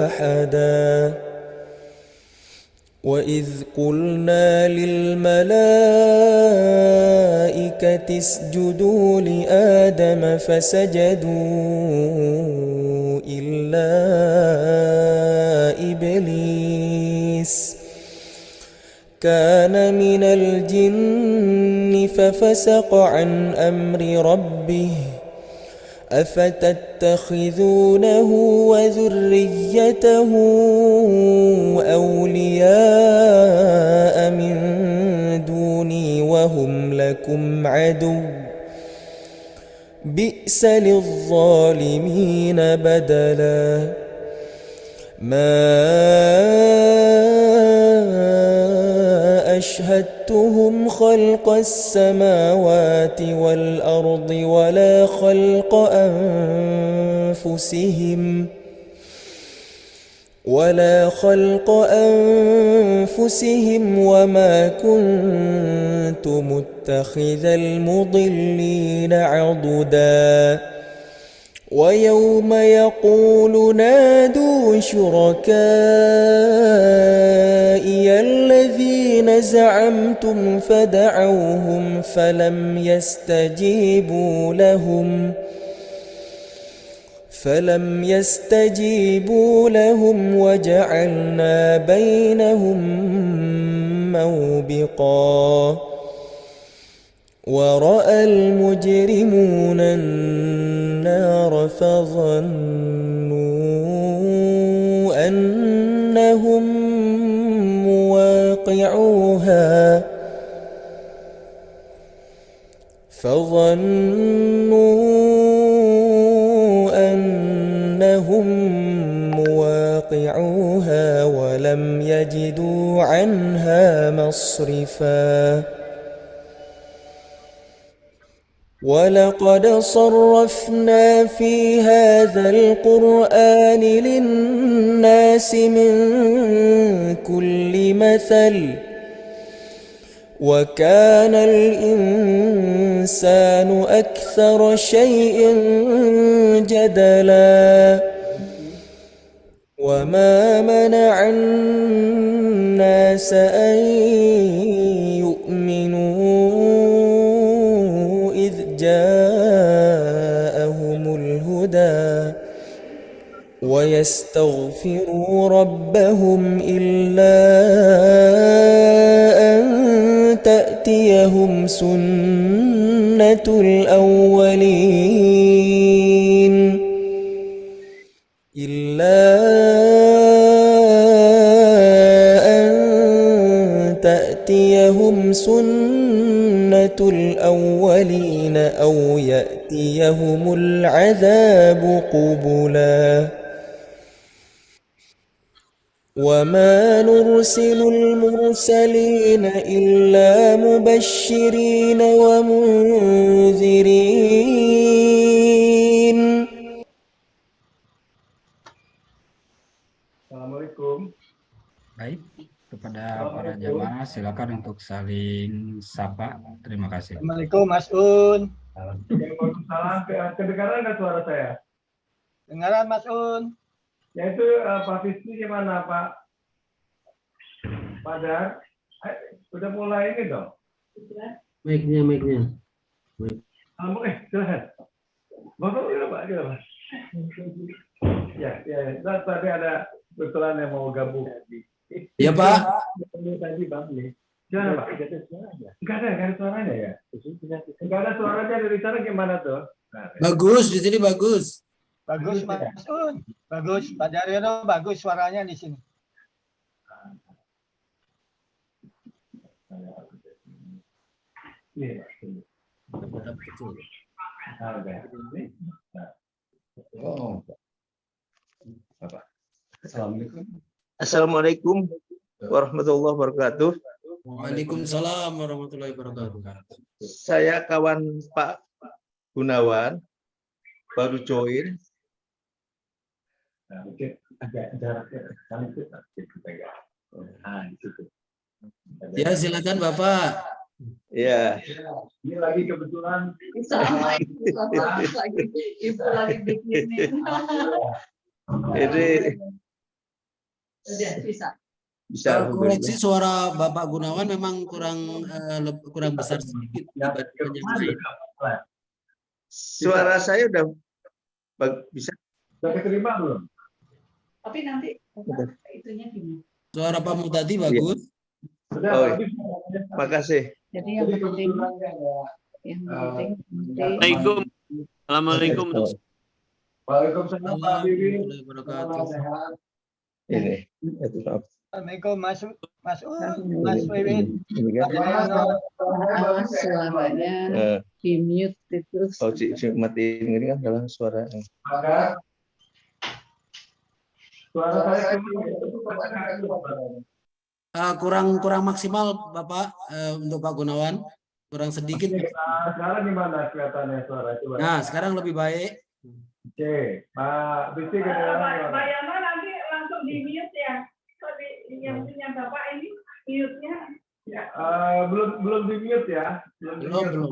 أحدا وإذ قلنا للملائكة اسجدوا لآدم فسجدوا إلا إبليس كان من الجن ففسق عن أمر ربه أفتتخذونه وذريته أولياء من دوني وهم لكم عدو بئس للظالمين بدلا ما أشهدتهم خلق السماوات والأرض ولا خلق أنفسهم وما كنت متخذ المضلين عضدا ويوم يقول نادوا شركائي الذين زعمتم فدعوهم فلم يستجيبوا لهم وجعلنا بينهم موبقا ورأى المجرمون النار فظنوا أنهم مواقعوها ولم يجدوا عنها مصرفا ولقد صرفنا في هذا القرآن للناس من كل مثل وكان الإنسان أكثر شيء جدلا وما منع الناس أن يؤمنوا إذ جاءهم الهدى ويستغفروا ربهم إلا أن تأتيهم سنة الأولين أو يأتيهم العذاب قبلا وما نرسل المرسلين إلا مبشرين ومنذرين. Assalamualaikum. Baik, kepada para jamaah silakan untuk saling sapa. Terima kasih. Assalamualaikum Mas Un. Waalaikumsalam. Kedengaran nggak suara saya? Dengaran Mas Un. Ya itu Pak Fisni gimana Pak? Padar, udah mulai ini dong? Mic-nya. Silahkan. Bapak gimana Pak? Ya. Tadi ada kebetulan yang mau gabung. Ya Pak. Tadi Bang nih. Gimana Pak? Nggak ada suaranya ya? Nggak ada suaranya dari sana gimana tuh? Bagus, di sini bagus. Bagus Mas Un. Bagus. Pak Daryono bagus suaranya di sini. Assalamualaikum warahmatullahi wabarakatuh. Waalaikumsalam warahmatullahi wabarakatuh. Saya kawan Pak Gunawan, baru join. Agak jaraknya Ya silakan Bapak. Ya. Ini lagi kebetulan. Ini Sudah bisa. Bisa, Koreksi alhamdulillah. suara Bapak Gunawan memang kurang besar sedikit dibandingkan yang lain. Suara saya udah bisa. Sudah keterima belum? Tapi nanti itunya gimana? Suara Pak Mutadi bagus. Sudah, Oh, bagus. makasih. Jadi yang penting Assalamualaikum. Assalamualaikum. Waalaikumsalam Pak Bibi. Warahmatullahi wabarakatuh. Sehat. Ini. Itu, maaf. Assalamualaikum Mas Mas Wiwin. Ini kan. awas suaranya Eh, di mute itu. Oh, matiin ini kan dalam suara. Maka suara saya Kurang maksimal Bapak untuk Pak Gunawan, kurang sedikit. sekarang gimana kelihatannya suara? Coba. Nah, sekarang lebih baik. Oke, Pak Bisti kedengaran Pak gimana? Yama nanti langsung di mute ya. Tadi yang punya Bapak ini mute-nya Belum di mute ya? Di Belum, mute. belum.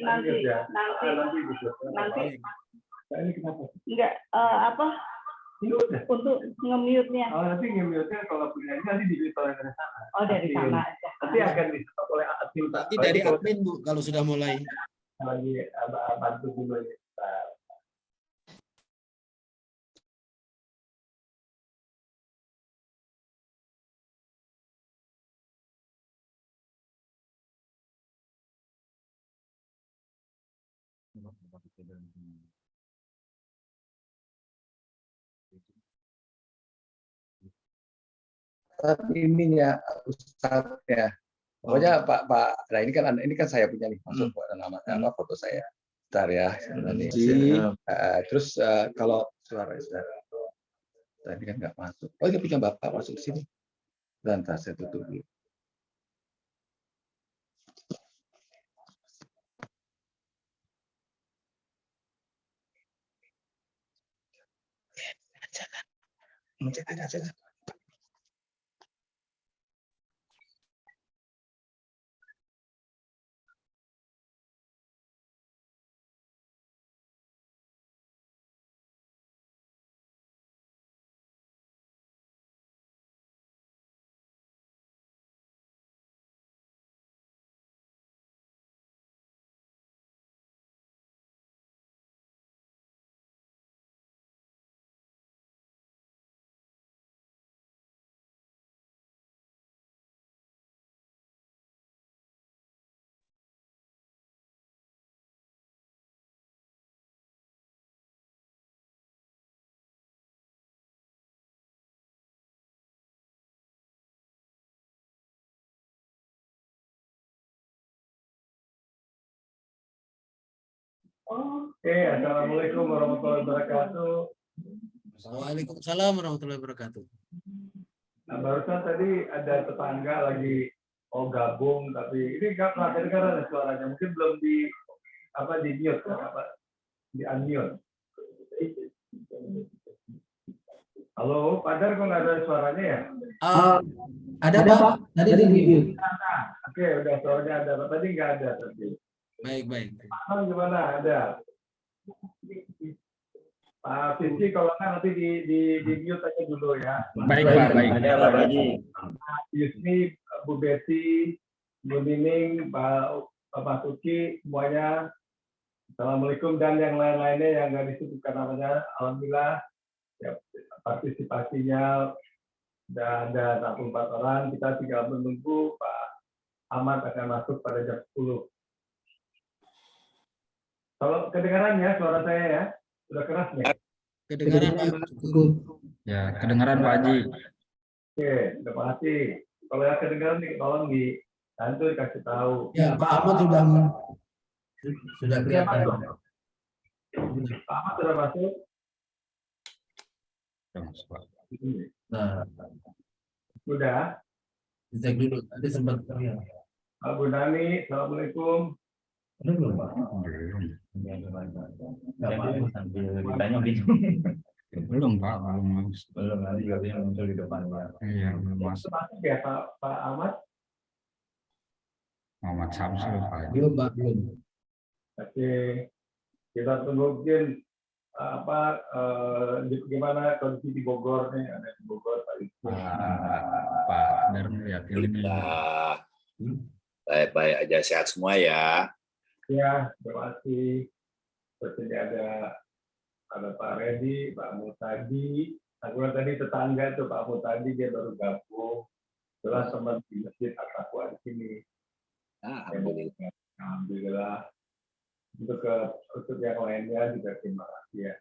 nanti Ya. nanti Bisa. nanti Nah, ini kenapa? enggak apa Ini udah. untuk nge-mute-nya. Oh, nanti nge-mute-nya kalau punya ini nanti di oleh dari sana. Oh, dari sana aja. Nanti akan di-stop oleh admin. Pak. Nanti dari admin Bu kalau sudah mulai. Lagi bantu dulu ya. Tapi ininya Ustadznya. Pokoknya Pak, nah ini kan saya punya nih, masuk nama foto saya. Bentar ya, terus kalau suara tadi kan nggak masuk. Oh, ini punya Bapak masuk sini. Lantas saya tutup dulu. Jangan. Oke, assalamualaikum warahmatullahi wabarakatuh. Waalaikumsalam warahmatullahi wabarakatuh. Nah, barusan tadi ada tetangga lagi gabung, tapi ini nggak pernah kedengaran suaranya. Mungkin belum di mute, di unmute. Halo, Padar kok nggak ada suaranya ya? Ada Pak, tadi di video. Oke, udah suaranya ada. Tadi nggak ada tadi. Baik. Gimana? Ada. Pak Vici, kalau nggak nanti di mute aja dulu ya. Baik Pak, baik. Ada Pak Haji. Yusni, Bu Betty, Bu Nining, Pak Suci, semuanya. Assalamualaikum dan yang lain-lainnya yang nggak disebutkan namanya. Alhamdulillah ya, partisipasinya sudah ada 64 orang. Kita tinggal menunggu Pak Ahmad akan masuk pada jam 10. Kalau kedengarannya suara saya ya, sudah keras nih. Kedengaran Pak. Cukup. Ya, kedengaran Pak Haji. Oke, terima kasih. Kalau yang kedengaran nih, tolong dibantu dikasih tahu. Ya, Pak Ahmad sudah kelihatan. Pak Ahmad sudah masuk. Nah, Sudah. dicek dulu. Tadi sempat terlihat. Bu Nani, assalamualaikum. Belum. Belum Pak, belum masuk. Belum, nanti biasanya muncul di depannya. Iya, belum masuk. Masuk ya Pak Ahmad. Muhammad Samsul Pak. Belum Pak, belum. Oke, kita tunggu mungkin gimana kondisi di Bogor nih, ada di Bogor Pak Ibu Pak Darmiyati ini. Alhamdulillah. Baik-baik aja, sehat semua ya. Ya, terima kasih. Terus ini ada Pak Redi, Pak Mutadi. Aku tadi tetangga tuh Pak Mutadi, dia baru gabung. Jelas teman di masjid At-Taqwa di sini. Alhamdulillah. Alhamdulillah. Untuk yang lainnya juga terima kasih ya.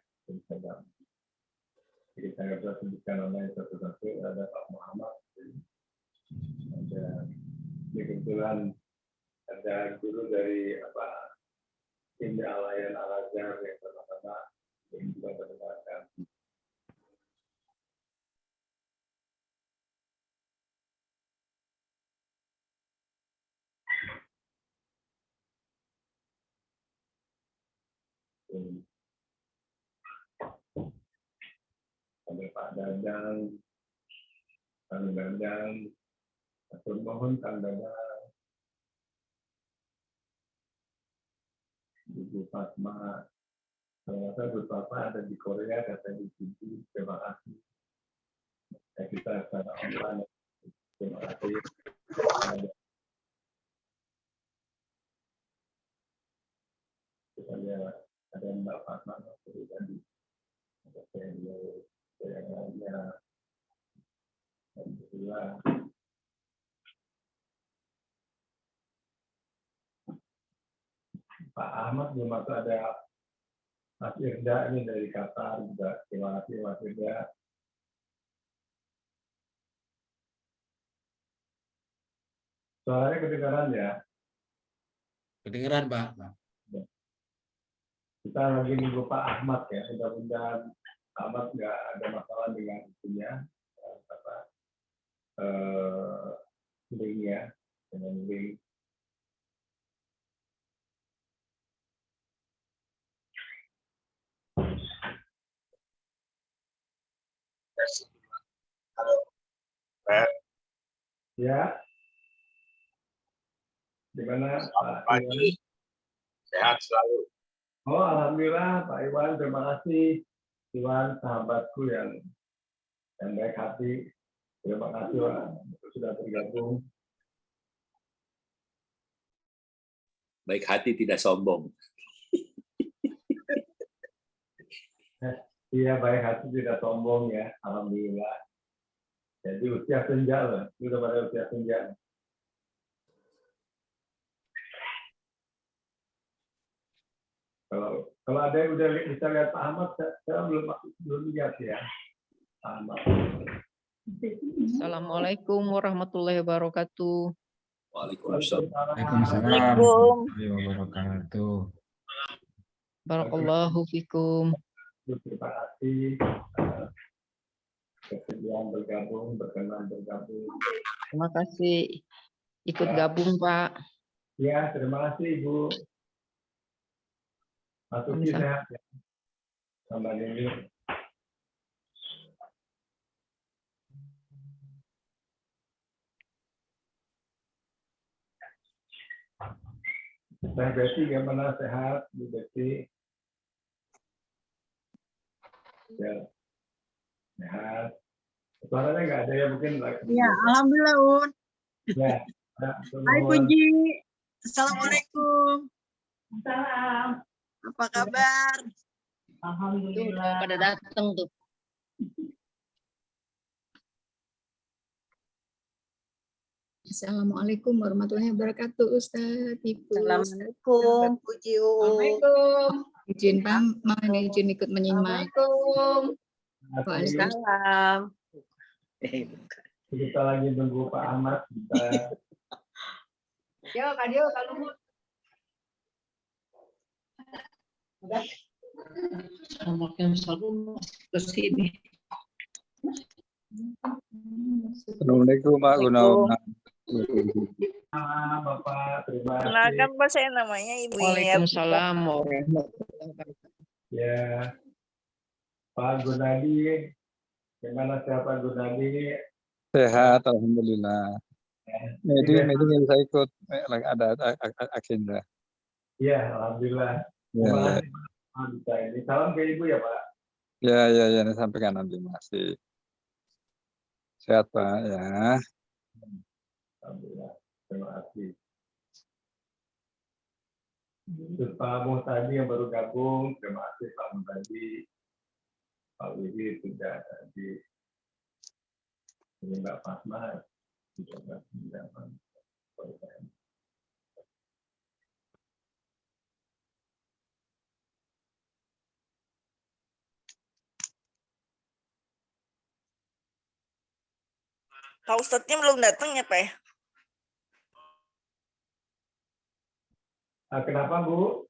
Jadi saya nggak bisa sebutkan namanya satu-satu. Ada Pak Muhammad, ada kebetulan ada guru dari Indah Alayan Al-Azhar yang sama-sama juga mendengarkan. Ada Pak Dadang, Kang Dadang, atur mohon Kang Dadang, Ibu Fatma, ternyata Ibu Fatma ada di Korea, kata di sini, terima kasih. Ya, kita secara online, terima kasih. Kita lihat ada Mbak Fatma tadi, ada saya lainnya. Alhamdulillah. Pak Ahmad belum masuk, ada Mas Irda ini dari Qatar juga. Terima kasih Mas Irda. Suaranya kedengaran ya? Kedengeran, Pak. Kita lagi nunggu Pak Ahmad ya. Mudah-mudahan Pak Ahmad nggak ada masalah dengan itunya. Linknya dengan link. Halo, Pak. Ya. Gimana Pak Pagi. Sehat selalu. Oh, alhamdulillah Pak Iwan, terima kasih. Iwan, sahabatku yang baik hati. Terima kasih Pak sudah bergabung. Baik hati tidak sombong. Iya, baik hati tidak sombong ya, alhamdulillah. Jadi usia senja loh, sudah pada usia senja. Kalau ada yang udah bisa lihat Pak Ahmad, saya belum lihat ya. Pak Ahmad. Assalamualaikum warahmatullahi wabarakatuh. Waalaikumsalam. Waalaikumsalam warahmatullahi wabarakatuh. Barakallahu fikum. Terima kasih kesediaan bergabung, berkenan bergabung. Terima kasih ikut gabung, Pak. Ya, terima kasih Ibu. Masuki sehat ya. Tambah ini. Teh Betty gimana, sehat Bu Betty? Ya, sehat. Suaranya nggak ada ya mungkin? Ya, alhamdulillah Un. Ya. Hai Puji. Assalamualaikum. Salam. Apa kabar? Alhamdulillah. Pada datang tuh. Assalamualaikum warahmatullahi wabarakatuh, Ustaz, Ibu. Assalamualaikum, Puji. Assalamualaikum. Izin Pak, izin ikut menyimak. Waalaikumsalam. Kita lagi nunggu Pak Ahmad. Yo, Kadio, kalau ke sini. Assalamualaikum Pak Gunawan. Bapak, terima kasih. Kenalkan Pak, saya namanya Ibu Waalaikumsalam warahmatullahi wabarakatuh. Ya, Pak Gunadi, gimana sehat Pak Gunadi? Sehat, alhamdulillah. Meeting saya ikut, ada agenda. Iya, alhamdulillah. Terima kasih Pak bisa ini. Salam ke Ibu ya Pak. Ya, ini sampaikan nanti masih. Sehat Pak ya. Alhamdulillah. Terima kasih. Terus Pak Muhtadi yang baru gabung, terima kasih Pak Muhtadi. Pak Widi sudah tadi. Ini Mbak Fatma juga mendapat. Pak Ustadznya belum datang ya, Pak? Kenapa Bu?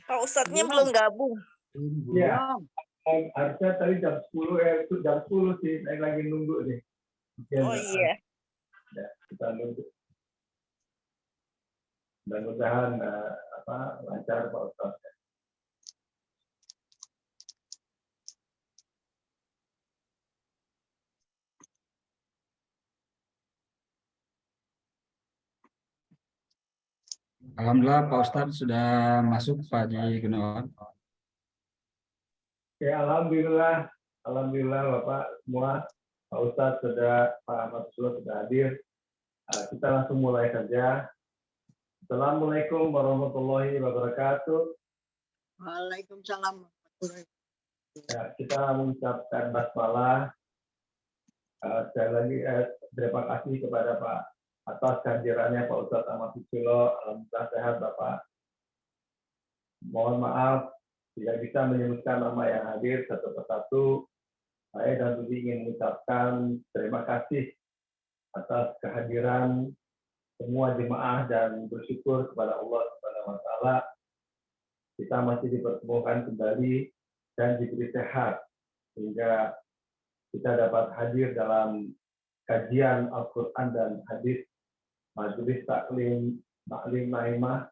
Pak Ustadznya belum gabung. Ya, harusnya tadi jam 10 jam 10 sih, saya lagi nunggu nih. Oh iya. Ya, kita nunggu. Mudah-mudahan lancar Pak Ustadz. Alhamdulillah Pak Ustadz sudah masuk Pak Haji Gunawan. Ya, alhamdulillah Bapak semua, Pak Ustadz sudah, Pak Ahmad sudah hadir. Kita langsung mulai saja. Assalamualaikum warahmatullahi wabarakatuh. Waalaikumsalam. Ya, kita mengucapkan basmalah. Sekali lagi terima kasih kepada Pak atas kehadirannya Pak Ustadz Ahmad Susilo. Alhamdulillah sehat Bapak. Mohon maaf tidak bisa menyebutkan nama yang hadir satu persatu. Saya dan Budi ingin mengucapkan terima kasih atas kehadiran semua jemaah dan bersyukur kepada Allah Subhanahu wa Ta'ala kita masih dipertemukan kembali dan diberi sehat sehingga kita dapat hadir dalam kajian Al-Quran dan hadis Majelis Taklim Maklim Naimah.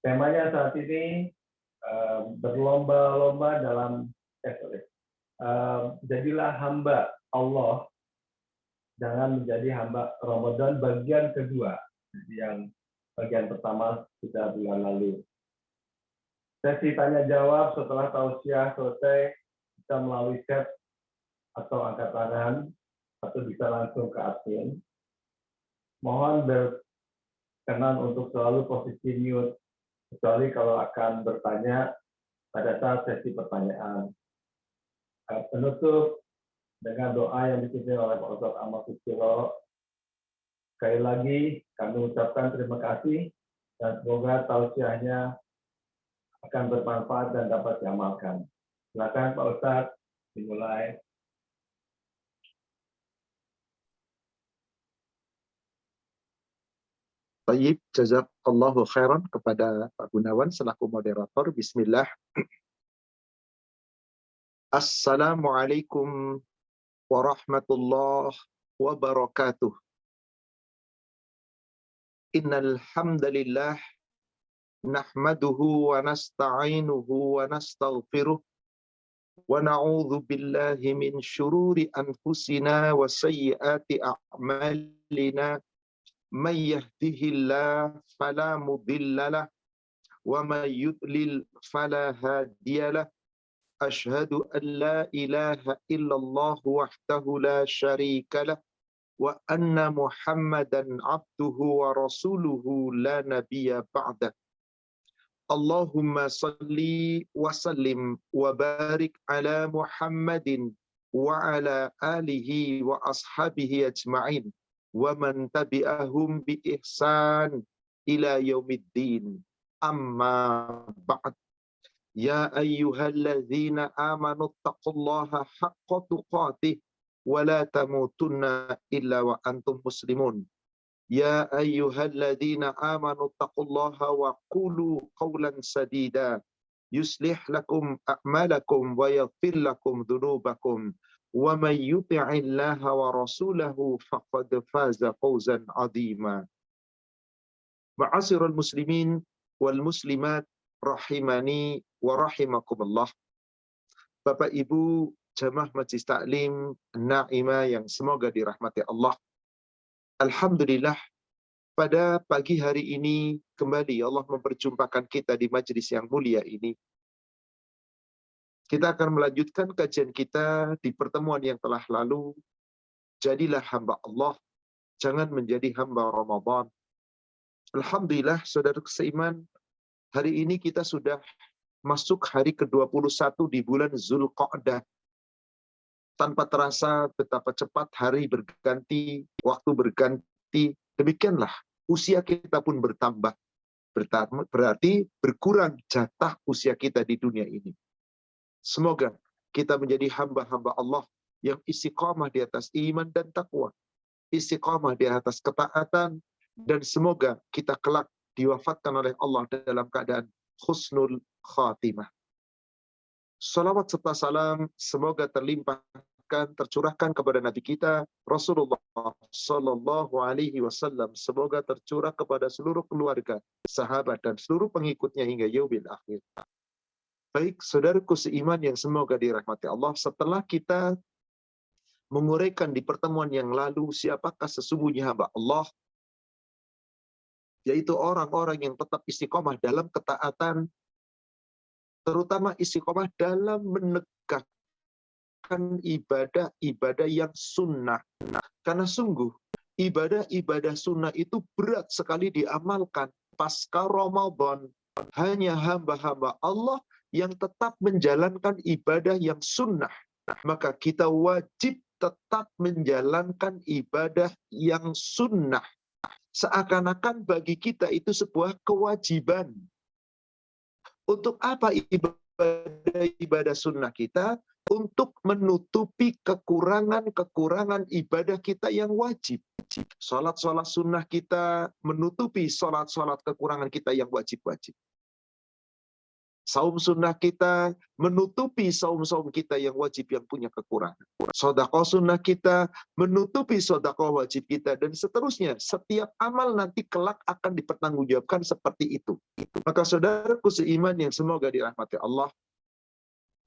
Temanya saat ini berlomba-lomba dalam jadilah hamba Allah, jangan menjadi hamba Ramadan bagian kedua. Jadi yang bagian pertama sudah bulan lalu. Sesi tanya jawab setelah tausiah selesai bisa melalui chat atau angkat tangan atau bisa langsung ke admin. Mohon berkenan untuk selalu posisi mute kecuali kalau akan bertanya pada saat sesi pertanyaan. Penutup dengan doa yang dipimpin oleh Pak Ustadz Ahmad Susilo. Sekali lagi kami ucapkan terima kasih dan semoga tausiahnya akan bermanfaat dan dapat diamalkan. Silakan Pak Ustadz dimulai. Baik, jazakallahu khairan kepada Pak Gunawan selaku moderator. Bismillah. Assalamualaikum warahmatullahi wabarakatuh. Innal hamdalillah nahmaduhu wa nasta'inuhu wa nastaghfiruh wa na'udzu billahi min syururi anfusina wa sayyiati a'malina. May yahdihillahu fala mudilla lahu wa may yudlil fala hadiya lahu. Asyhadu an la ilaha illallah wahdahu la syarika lah wa anna Muhammadan abduhu wa rasuluhu la nabiyya ba'dah. Allahumma salli wa sallim wa barik ala Muhammadin wa ala alihi wa ashabihi ajma'in wa man tabi'ahum bi ihsan ila yaumiddin. Amma ba'd. Ya ayyuhalladzina amanu taqullaha haqqa tuqatih wa la tamutunna illa wa antum muslimun. Ya ayyuhalladzina amanu taqullaha wa qulu qawlan sadida yuslih lakum a'malakum wa yaghfir lakum dhunubakum wa may yuti'illaha wa rasulahu faqad faza fawzan 'azima. Ma'asyiral muslimin wal muslimat rahimani wa rahimakumullah. Bapak Ibu jamaah Majelis Taklim Naimah yang semoga dirahmati Allah. Alhamdulillah pada pagi hari ini kembali Allah memperjumpakan kita di majelis yang mulia ini. Kita akan melanjutkan kajian kita di pertemuan yang telah lalu. Jadilah hamba Allah, jangan menjadi hamba Ramadan. Alhamdulillah, saudara seiman, hari ini kita sudah masuk hari ke-21 di bulan Zulqa'dah. Tanpa terasa betapa cepat hari berganti, waktu berganti. Demikianlah, usia kita pun bertambah. Berarti berkurang jatah usia kita di dunia ini. Semoga kita menjadi hamba-hamba Allah yang istiqamah di atas iman dan takwa, istiqamah di atas ketaatan, dan semoga kita kelak diwafatkan oleh Allah dalam keadaan husnul khatimah. Salawat serta salam semoga terlimpahkan, tercurahkan kepada Nabi kita Rasulullah Sallallahu Alaihi Wasallam. Semoga tercurah kepada seluruh keluarga, sahabat, dan seluruh pengikutnya hingga yaumil akhir. Baik, saudaraku seiman yang semoga dirahmati Allah, setelah kita menguraikan di pertemuan yang lalu siapakah sesungguhnya hamba Allah, yaitu orang-orang yang tetap istiqomah dalam ketaatan, terutama istiqomah dalam menegakkan ibadah-ibadah yang sunnah. Karena sungguh, ibadah-ibadah sunnah itu berat sekali diamalkan. Pasca Ramadan, hanya hamba-hamba Allah yang tetap menjalankan ibadah yang sunnah. Maka kita wajib tetap menjalankan ibadah yang sunnah. Seakan-akan bagi kita itu sebuah kewajiban. Untuk apa ibadah sunnah kita? Untuk menutupi kekurangan-kekurangan ibadah kita yang wajib. Salat-salat sunnah kita menutupi salat-salat kekurangan kita yang wajib-wajib. Saum sunnah kita menutupi saum-saum kita yang wajib yang punya kekurangan. Sedekah sunnah kita menutupi sedekah wajib kita, dan seterusnya. Setiap amal nanti kelak akan dipertanggungjawabkan seperti itu. Maka saudaraku seiman yang semoga dirahmati Allah,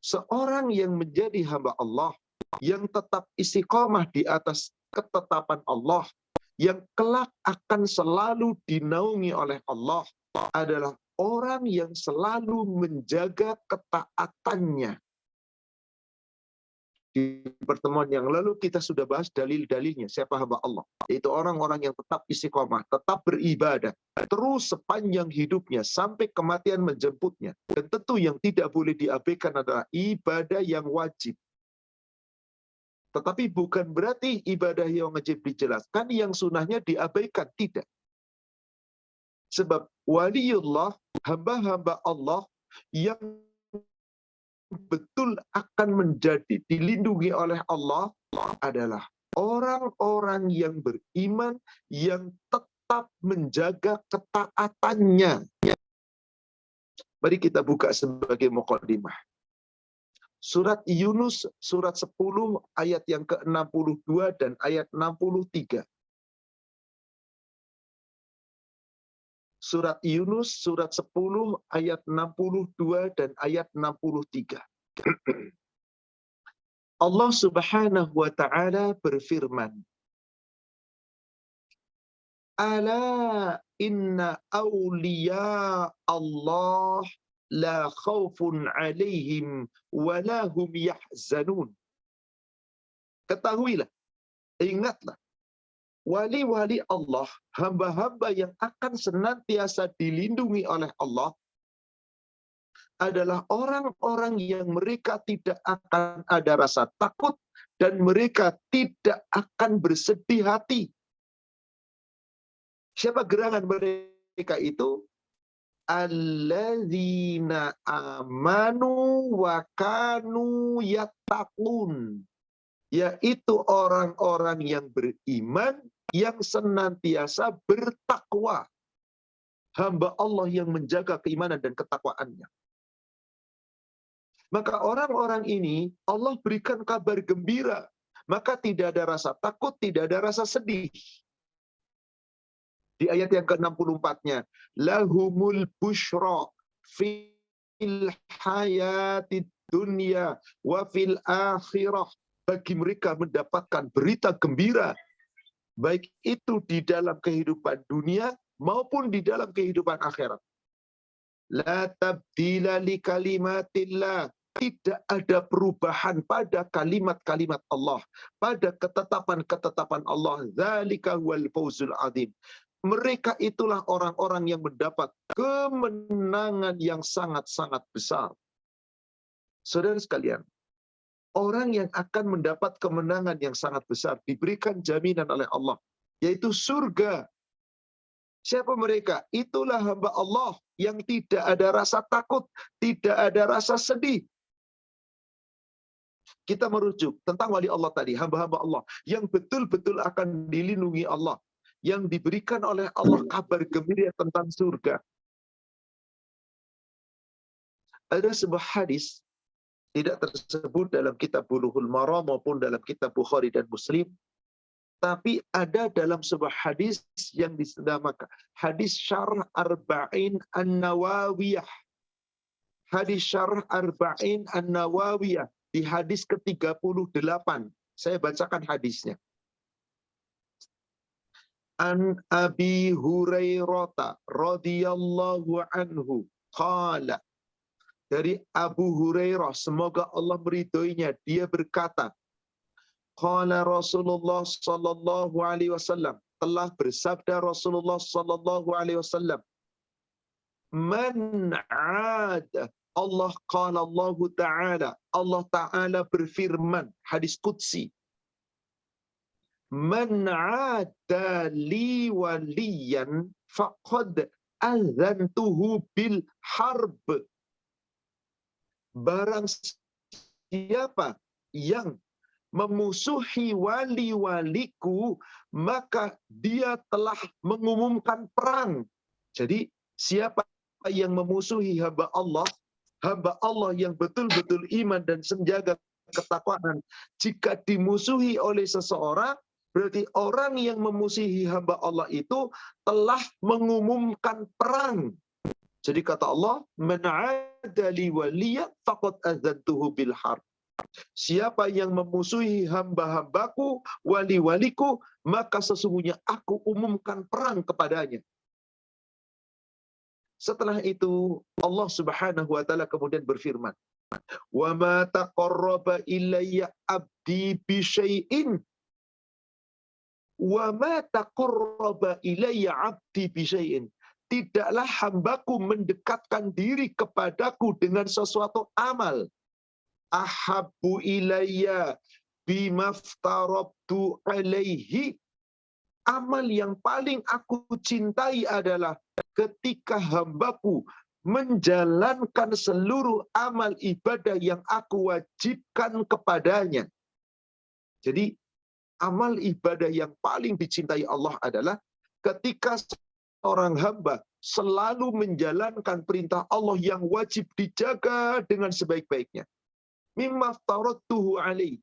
seorang yang menjadi hamba Allah, yang tetap istiqamah di atas ketetapan Allah, yang kelak akan selalu dinaungi oleh Allah, adalah orang yang selalu menjaga ketaatannya. Di pertemuan yang lalu kita sudah bahas dalil-dalilnya siapa hamba Allah, yaitu orang-orang yang tetap istiqomah, tetap beribadah terus sepanjang hidupnya sampai kematian menjemputnya. Dan tentu yang tidak boleh diabaikan adalah ibadah yang wajib. Tetapi bukan berarti ibadah yang wajib dijelaskan, yang sunnahnya diabaikan, tidak. Sebab waliullah, hamba-hamba Allah yang betul akan menjadi dilindungi oleh Allah adalah orang-orang yang beriman, yang tetap menjaga ketaatannya. Mari kita buka sebagai muqaddimah. Surat Yunus, surat 10, ayat yang ke-62 dan ayat 63. Surat Yunus, surat 10, ayat 62 dan ayat 63. Allah Subhanahu wa ta'ala berfirman, Ala inna awliya Allah la khawfun alaihim wa la hum yahzanun. Ketahuilah, ingatlah, wali-wali Allah, hamba-hamba yang akan senantiasa dilindungi oleh Allah, adalah orang-orang yang mereka tidak akan ada rasa takut dan mereka tidak akan bersedih hati. Siapa gerangan mereka itu? Alladzina amanu wa kanu yattaqun. Yaitu orang-orang yang beriman, yang senantiasa bertakwa. Hamba Allah yang menjaga keimanan dan ketakwaannya. Maka orang-orang ini Allah berikan kabar gembira. Maka tidak ada rasa takut, tidak ada rasa sedih. Di ayat yang ke-64-nya, lahumul busyra fil hayatid dunya wa fil akhirah. Bagi mereka mendapatkan berita gembira, baik itu di dalam kehidupan dunia maupun di dalam kehidupan akhirat. La tabdila li kalimatillah, tidak ada perubahan pada kalimat-kalimat Allah, pada ketetapan-ketetapan Allah. Dzalika huwal fawzul adzim. Mereka itulah orang-orang yang mendapat kemenangan yang sangat-sangat besar. Saudara sekalian, orang yang akan mendapat kemenangan yang sangat besar diberikan jaminan oleh Allah, yaitu surga. Siapa mereka? Itulah hamba Allah yang tidak ada rasa takut, tidak ada rasa sedih. Kita merujuk tentang wali Allah tadi, hamba-hamba Allah yang betul-betul akan dilindungi Allah, yang diberikan oleh Allah kabar gembira tentang surga. Ada sebuah hadis tidak tersebut dalam kitab Bulughul Maram maupun dalam kitab Bukhari dan Muslim, tapi ada dalam sebuah hadis yang dinamakan hadis Syarh Arba'in An-Nawawiyah. Hadis Syarh Arba'in An-Nawawiyah di hadis ke-38. Saya bacakan hadisnya. An Abi Hurairah radhiyallahu anhu qala, dari Abu Hurairah, semoga Allah meridhoinya, dia berkata, qala Rasulullah sallallahu alaihi wasallam, telah bersabda Rasulullah sallallahu alaihi wasallam, man 'ada, Allah qala Allah Ta'ala, Allah Ta'ala berfirman, hadis qudsi, man 'ada li waliyan faqad azantuhu bil harb. Barang siapa yang memusuhi wali-waliku, maka dia telah mengumumkan perang. Jadi siapa yang memusuhi hamba Allah yang betul-betul iman dan menjaga ketakwaan, jika dimusuhi oleh seseorang, berarti orang yang memusuhi hamba Allah itu telah mengumumkan perang. Jadi kata Allah, man 'ada li waliya faqad adzantuhu bil harb. Siapa yang memusuhi hamba-hambaku, wali-waliku, maka sesungguhnya aku umumkan perang kepadanya. Setelah itu Allah Subhanahu wa taala kemudian berfirman, "Wa ma taqarraba ilayya 'abdi bi syai'in wa ma taqarraba ilayya 'abdi bi syai'in." Tidaklah hambaku mendekatkan diri kepadaku dengan sesuatu amal. Ahabbu ilayya bimaftarabtu alaihi. Amal yang paling aku cintai adalah ketika hambaku menjalankan seluruh amal ibadah yang aku wajibkan kepadanya. Jadi amal ibadah yang paling dicintai Allah adalah ketika orang hamba selalu menjalankan perintah Allah yang wajib dijaga dengan sebaik-baiknya. Mimma aftaradtuhu alaihi.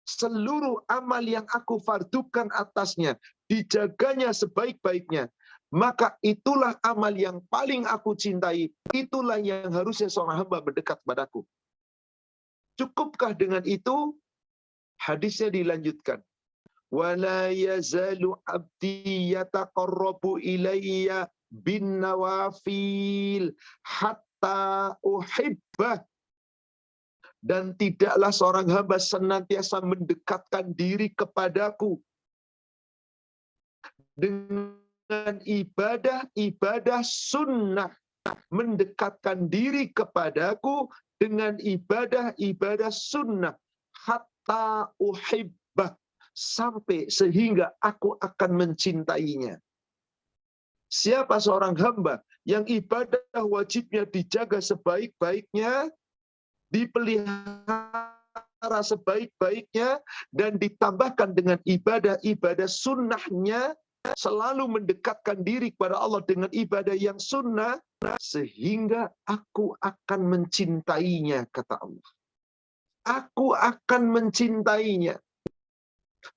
Seluruh amal yang aku fardukan atasnya, dijaganya sebaik-baiknya. Maka itulah amal yang paling aku cintai. Itulah yang harusnya seorang hamba mendekat padaku. Cukupkah dengan itu? Hadisnya dilanjutkan. Wala yazalu abdi yataqarrabu ilayya bin nawafil hatta uhibbah. Dan tidaklah seorang hamba senantiasa mendekatkan diri kepadaku dengan ibadah-ibadah sunnah, mendekatkan diri kepadaku dengan ibadah-ibadah sunnah hatta uhibbah, sampai sehingga aku akan mencintainya. Siapa seorang hamba yang ibadah wajibnya dijaga sebaik-baiknya, dipelihara sebaik-baiknya, dan ditambahkan dengan ibadah-ibadah sunnahnya, selalu mendekatkan diri kepada Allah dengan ibadah yang sunnah, sehingga aku akan mencintainya, kata Allah. Aku akan mencintainya.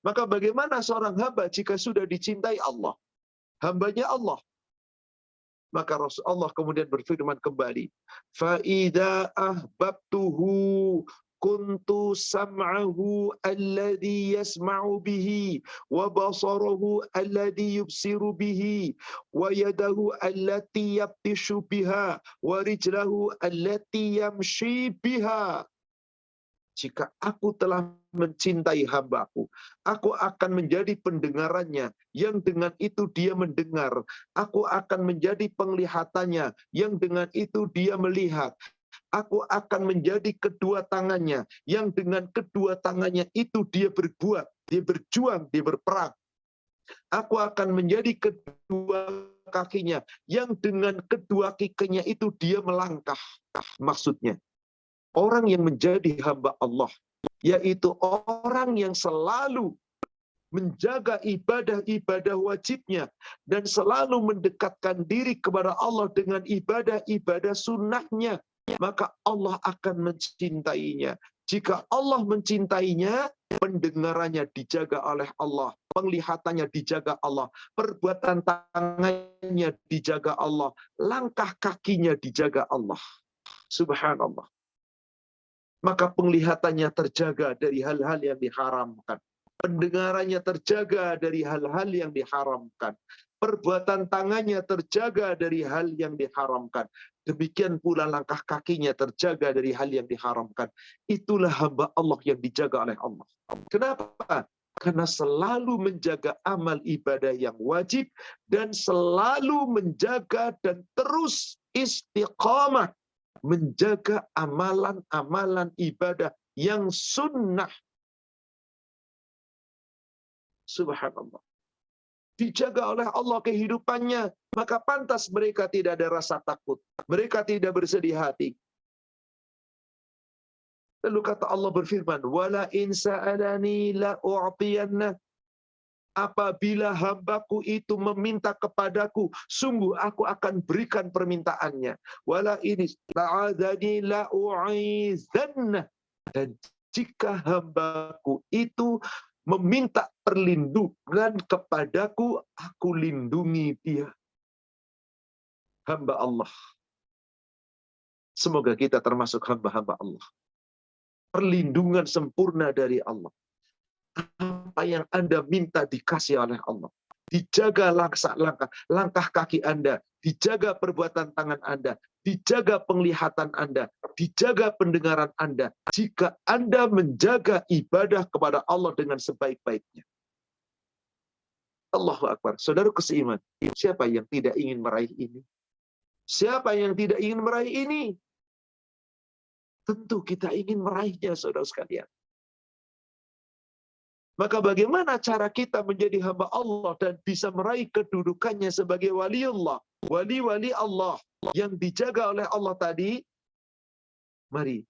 Maka bagaimana seorang hamba jika sudah dicintai Allah, hambanya Allah? Maka Rasulullah kemudian berfirman kembali, "Fa idza ahbabtuhu kuntu sam'ahu alladhi yasma'u bihi wa basarahu alladhi yubsiru bihi wa yadahu allati yabtishu biha wa rijlahu allati yamshi biha. Jika aku telah mencintai hambaku, aku akan menjadi pendengarannya, yang dengan itu dia mendengar. Aku akan menjadi penglihatannya, yang dengan itu dia melihat. Aku akan menjadi kedua tangannya, yang dengan kedua tangannya itu dia berbuat, dia berjuang, dia berperang. Aku akan menjadi kedua kakinya, yang dengan kedua kakinya itu dia melangkah. Maksudnya, orang yang menjadi hamba Allah, yaitu orang yang selalu menjaga ibadah-ibadah wajibnya dan selalu mendekatkan diri kepada Allah dengan ibadah-ibadah sunnahnya, maka Allah akan mencintainya. Jika Allah mencintainya, pendengarannya dijaga oleh Allah, penglihatannya dijaga Allah, perbuatan tangannya dijaga Allah, langkah kakinya dijaga Allah. Subhanallah. Maka penglihatannya terjaga dari hal-hal yang diharamkan. Pendengarannya terjaga dari hal-hal yang diharamkan. Perbuatan tangannya terjaga dari hal yang diharamkan. Demikian pula langkah kakinya terjaga dari hal yang diharamkan. Itulah hamba Allah yang dijaga oleh Allah. Kenapa? Karena selalu menjaga amal ibadah yang wajib dan selalu menjaga dan terus istiqamah menjaga amalan-amalan ibadah yang sunnah. Subhanallah. Dijaga oleh Allah kehidupannya, maka pantas mereka tidak ada rasa takut. Mereka tidak bersedih hati. Lalu kata Allah berfirman, "Wala in sa'alani la u'tiyanna." Apabila hambaku itu meminta kepadaku, sungguh aku akan berikan permintaannya. Wala ini ta'adani la u'izanna. Dan jika hambaku itu meminta perlindungan kepadaku, aku lindungi dia. Hamba Allah. Semoga kita termasuk hamba-hamba Allah. Perlindungan sempurna dari Allah. Apa yang Anda minta dikasih oleh Allah. Dijaga langkah kaki Anda, dijaga perbuatan tangan Anda, dijaga penglihatan Anda, dijaga pendengaran Anda. Jika Anda menjaga ibadah kepada Allah dengan sebaik-baiknya. Allahu Akbar. Saudaraku seiman, siapa yang tidak ingin meraih ini? Siapa yang tidak ingin meraih ini? Tentu kita ingin meraihnya, saudara sekalian. Maka bagaimana cara kita menjadi hamba Allah dan bisa meraih kedudukannya sebagai waliullah, wali-wali Allah yang dijaga oleh Allah tadi? Mari,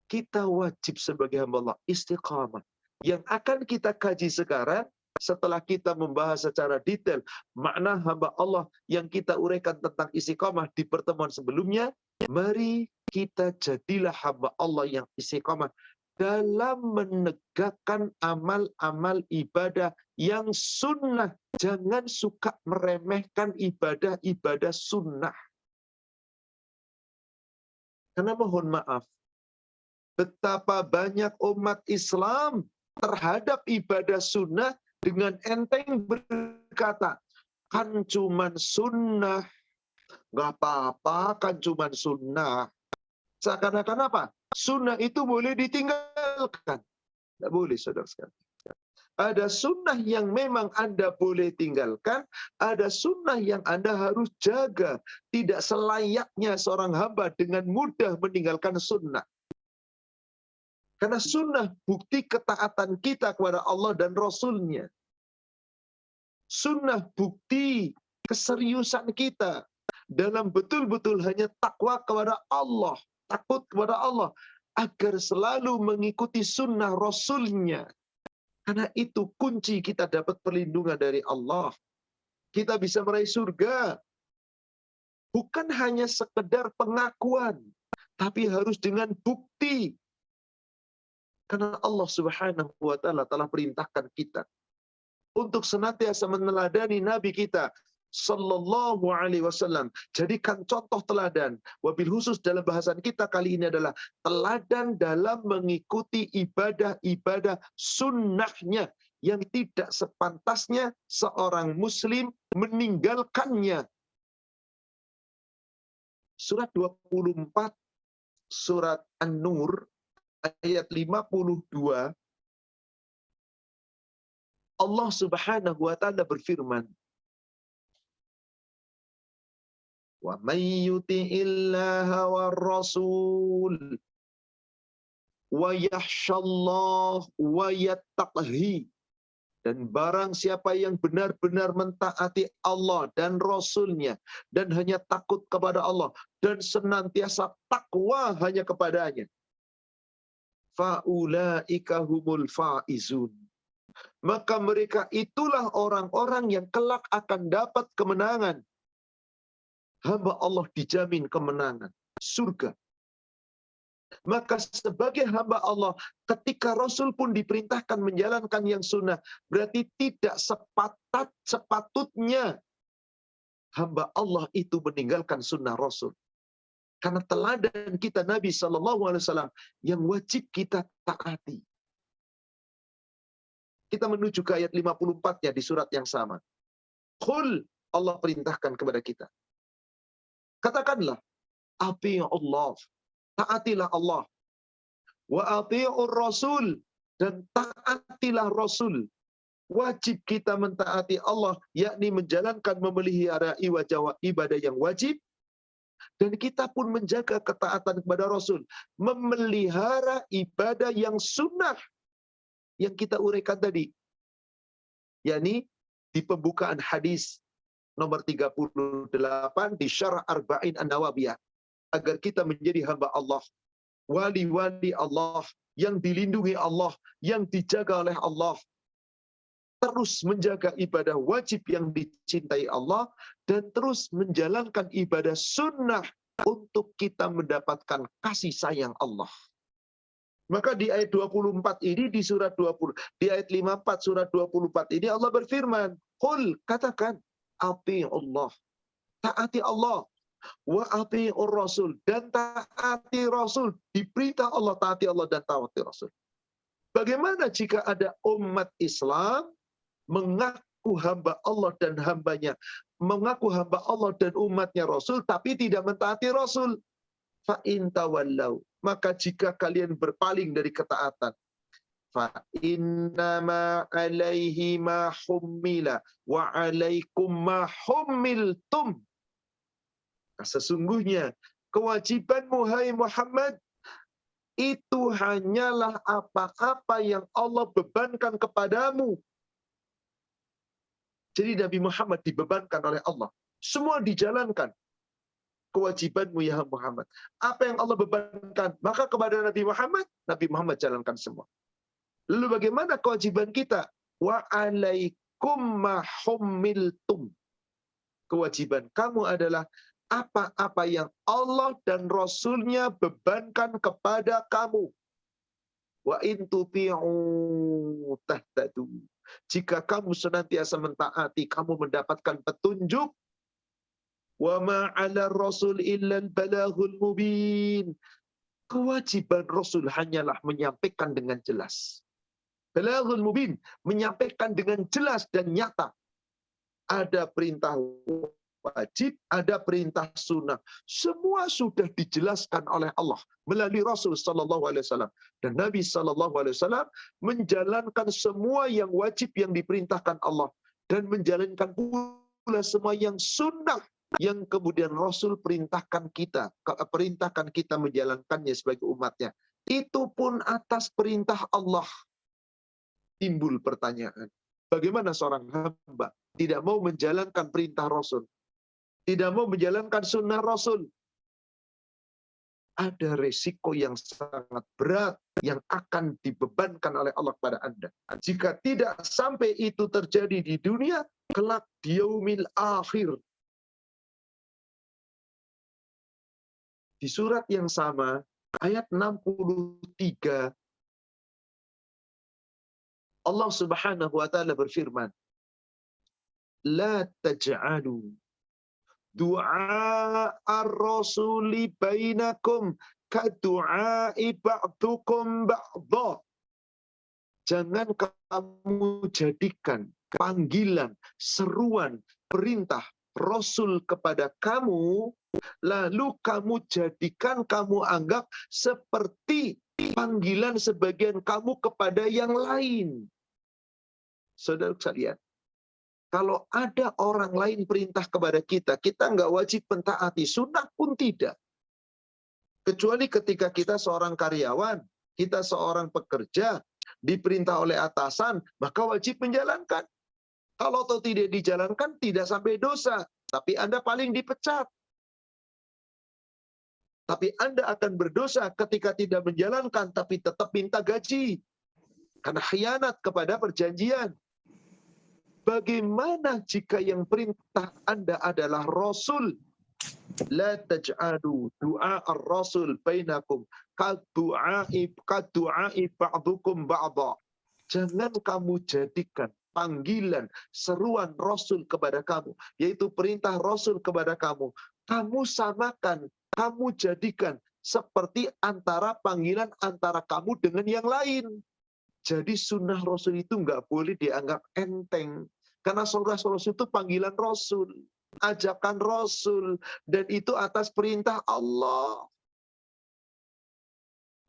kita wajib sebagai hamba Allah istiqamah. Yang akan kita kaji sekarang, setelah kita membahas secara detail makna hamba Allah yang kita uraikan tentang istiqamah di pertemuan sebelumnya, mari kita jadilah hamba Allah yang istiqamah dalam menegakkan amal-amal ibadah yang sunnah. Jangan suka meremehkan ibadah-ibadah sunnah. Karena mohon maaf, betapa banyak umat Islam terhadap ibadah sunnah dengan enteng berkata, kan cuman sunnah, nggak apa-apa, kan cuman sunnah. Seakan-akan apa? Sunnah itu boleh ditinggalkan. Tidak boleh, saudara sekalian. Ada sunnah yang memang Anda boleh tinggalkan, ada sunnah yang Anda harus jaga. Tidak selayaknya seorang hamba dengan mudah meninggalkan sunnah. Karena sunnah bukti ketaatan kita kepada Allah dan Rasul-Nya. Sunnah bukti keseriusan kita dalam betul-betul hanya takwa kepada Allah. Takut kepada Allah, agar selalu mengikuti sunnah Rasul-Nya. Karena itu kunci kita dapat perlindungan dari Allah. Kita bisa meraih surga. Bukan hanya sekedar pengakuan, tapi harus dengan bukti. Karena Allah Subhanahu wa Ta'ala telah perintahkan kita untuk senantiasa meneladani Nabi kita, Sallallahu alaihi wasallam. Jadikan contoh teladan. Wabil khusus dalam bahasan kita kali ini adalah teladan dalam mengikuti ibadah-ibadah sunnahnya yang tidak sepantasnya seorang muslim meninggalkannya. Surat 24, surat An-Nur, ayat 52, Allah Subhanahu wa ta'ala berfirman, wa may yuti'illaha war rasul wa yakhshallah wa yattaqhi, dan barang siapa yang benar-benar mentaati Allah dan Rasulnya dan hanya takut kepada Allah dan senantiasa takwa hanya kepadanya, faulaika humul faizun, maka mereka itulah orang-orang yang kelak akan dapat kemenangan. Hamba Allah dijamin kemenangan, surga. Maka sebagai hamba Allah, ketika Rasul pun diperintahkan menjalankan yang sunnah, berarti tidak sepatutnya hamba Allah itu meninggalkan sunnah Rasul. Karena teladan kita Nabi SAW yang wajib kita taati. Kita menuju ke ayat 54-nya di surat yang sama. Qul, Allah perintahkan kepada kita. Katakanlah, ati'u Allah, taatilah Allah. Wa ati'ur Rasul, dan taatilah Rasul. Wajib kita mentaati Allah, yakni menjalankan memelihara ibadah yang wajib, dan kita pun menjaga ketaatan kepada Rasul, memelihara ibadah yang sunnah yang kita uraikan tadi, yakni di pembukaan hadis nomor 38 di Syarah Arba'in An-Nawawiyah, agar kita menjadi hamba Allah, wali-wali Allah, yang dilindungi Allah, yang dijaga oleh Allah, terus menjaga ibadah wajib yang dicintai Allah, dan terus menjalankan ibadah sunnah untuk kita mendapatkan kasih sayang Allah. Maka di ayat 24 ini, di surat 20, di ayat 54 surat 24 ini Allah berfirman, qul, katakan, ati'u Allah, taati Allah, wa ati'ur Rasul, dan taati Rasul. Diperintah Allah taati Allah dan taati Rasul. Bagaimana jika ada umat Islam mengaku hamba Allah dan hambanya, mengaku hamba Allah dan umatnya Rasul, tapi tidak mentaati Rasul? Fa in tawallau, maka jika kalian berpaling dari ketaatan, fa innama alaihi ma hummila wa alaikum ma hummiltum. Sesungguhnya kewajibanmu hai Muhammad itu hanyalah apa-apa yang Allah bebankan kepadamu. Jadi Nabi Muhammad dibebankan oleh Allah. Semua dijalankan. Kewajibanmu ya Muhammad. Apa yang Allah bebankan, maka kepada Nabi Muhammad jalankan semua. Lalu bagaimana kewajiban kita? Wa alaikum ma hummiltum. Kewajiban kamu adalah apa-apa yang Allah dan Rasulnya bebankan kepada kamu. Wa in tuti'u tahtadu. Jika kamu senantiasa mentaati, kamu mendapatkan petunjuk. Wa ma 'ala rasul illa al-balaghul mubin. Kewajiban Rasul hanyalah menyampaikan dengan jelas. Balaghul mubin, menyampaikan dengan jelas dan nyata. Ada perintah wajib, ada perintah sunnah. Semua sudah dijelaskan oleh Allah melalui Rasul sallallahu alaihi wasallam, dan Nabi sallallahu alaihi wasallam menjalankan semua yang wajib yang diperintahkan Allah dan menjalankan pula semua yang sunnah yang kemudian Rasul perintahkan kita menjalankannya sebagai umatnya. Itu pun atas perintah Allah. Timbul pertanyaan, bagaimana seorang hamba tidak mau menjalankan perintah Rasul, tidak mau menjalankan sunnah Rasul? Ada resiko yang sangat berat yang akan dibebankan oleh Allah kepada Anda. Jika tidak sampai itu terjadi di dunia, kelak di yaumil akhir. Di surat yang sama, ayat 63, Allah Subhanahu wa ta'ala berfirman, la taj'alu du'a ar-rasuli bainakum kadu'ai ba'dukum ba'dha. Jangan kamu jadikan panggilan, seruan, perintah Rasul kepada kamu, lalu kamu jadikan, kamu anggap seperti panggilan sebagian kamu kepada yang lain. Saudara sekalian, kalau ada orang lain perintah kepada kita, kita nggak wajib mentaati, sunnah pun tidak. Kecuali ketika kita seorang karyawan, kita seorang pekerja, diperintah oleh atasan, maka wajib menjalankan. Kalau toh tidak dijalankan, tidak sampai dosa, tapi Anda paling dipecat. Tapi Anda akan berdosa ketika tidak menjalankan, tapi tetap minta gaji. Karena khianat kepada perjanjian. Bagaimana jika yang perintah Anda adalah Rasul? La taj'alu du'a ar-rasul bainakum kadu'ai ba'dukum ba'dha. Jangan kamu jadikan panggilan, seruan Rasul kepada kamu, yaitu perintah Rasul kepada kamu, kamu samakan, kamu jadikan seperti antara panggilan antara kamu dengan yang lain. Jadi sunnah Rasul itu nggak boleh dianggap enteng, karena sunnah Rasul itu panggilan Rasul, ajakan Rasul, dan itu atas perintah Allah.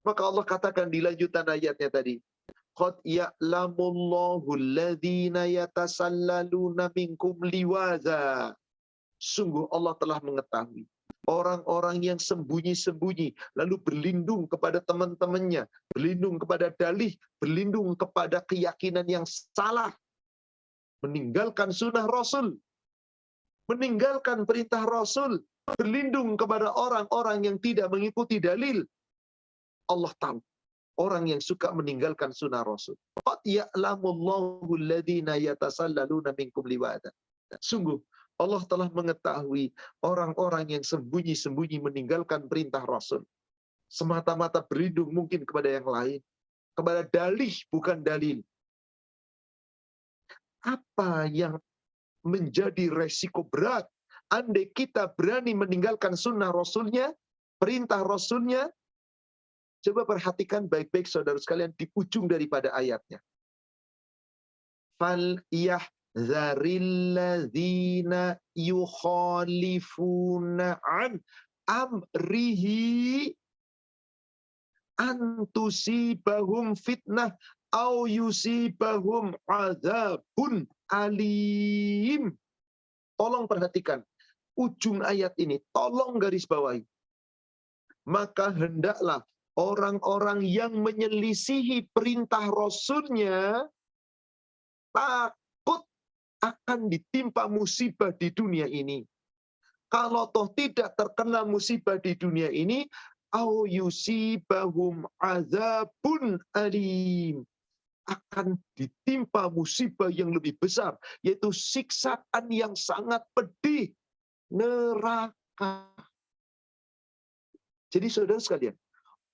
Maka Allah katakan di lanjutan ayatnya tadi, qad ya'lamullahu alladhina yatasallaluna minkum liwaza. Sungguh Allah telah mengetahui orang-orang yang sembunyi-sembunyi lalu berlindung kepada teman-temannya, berlindung kepada dalih, berlindung kepada keyakinan yang salah, meninggalkan sunnah Rasul, meninggalkan perintah Rasul, berlindung kepada orang-orang yang tidak mengikuti dalil. Allah tahu orang yang suka meninggalkan sunnah Rasul. Qad ya'lamullahu alladhina yatasallaluna minkum liwada. Sungguh Allah telah mengetahui orang-orang yang sembunyi-sembunyi meninggalkan perintah Rasul. Semata-mata berlindung mungkin kepada yang lain, kepada dalih bukan dalil. Apa yang menjadi resiko berat andai kita berani meninggalkan sunnah Rasulnya, perintah Rasulnya? Coba perhatikan baik-baik saudara sekalian di ujung daripada ayatnya. Fal yahzaril ladzina yukhalifuna an amrihi an tusibahum fitnah au yusibahum adzabun alim. Tolong perhatikan ujung ayat ini, tolong garis bawahi. Maka hendaklah orang-orang yang menyelisihi perintah Rasulnya takut akan ditimpa musibah di dunia ini. Kalau toh tidak terkena musibah di dunia ini, au yusibahum adzabun alim, akan ditimpa musibah yang lebih besar, yaitu siksaan yang sangat pedih, neraka. Jadi saudara sekalian,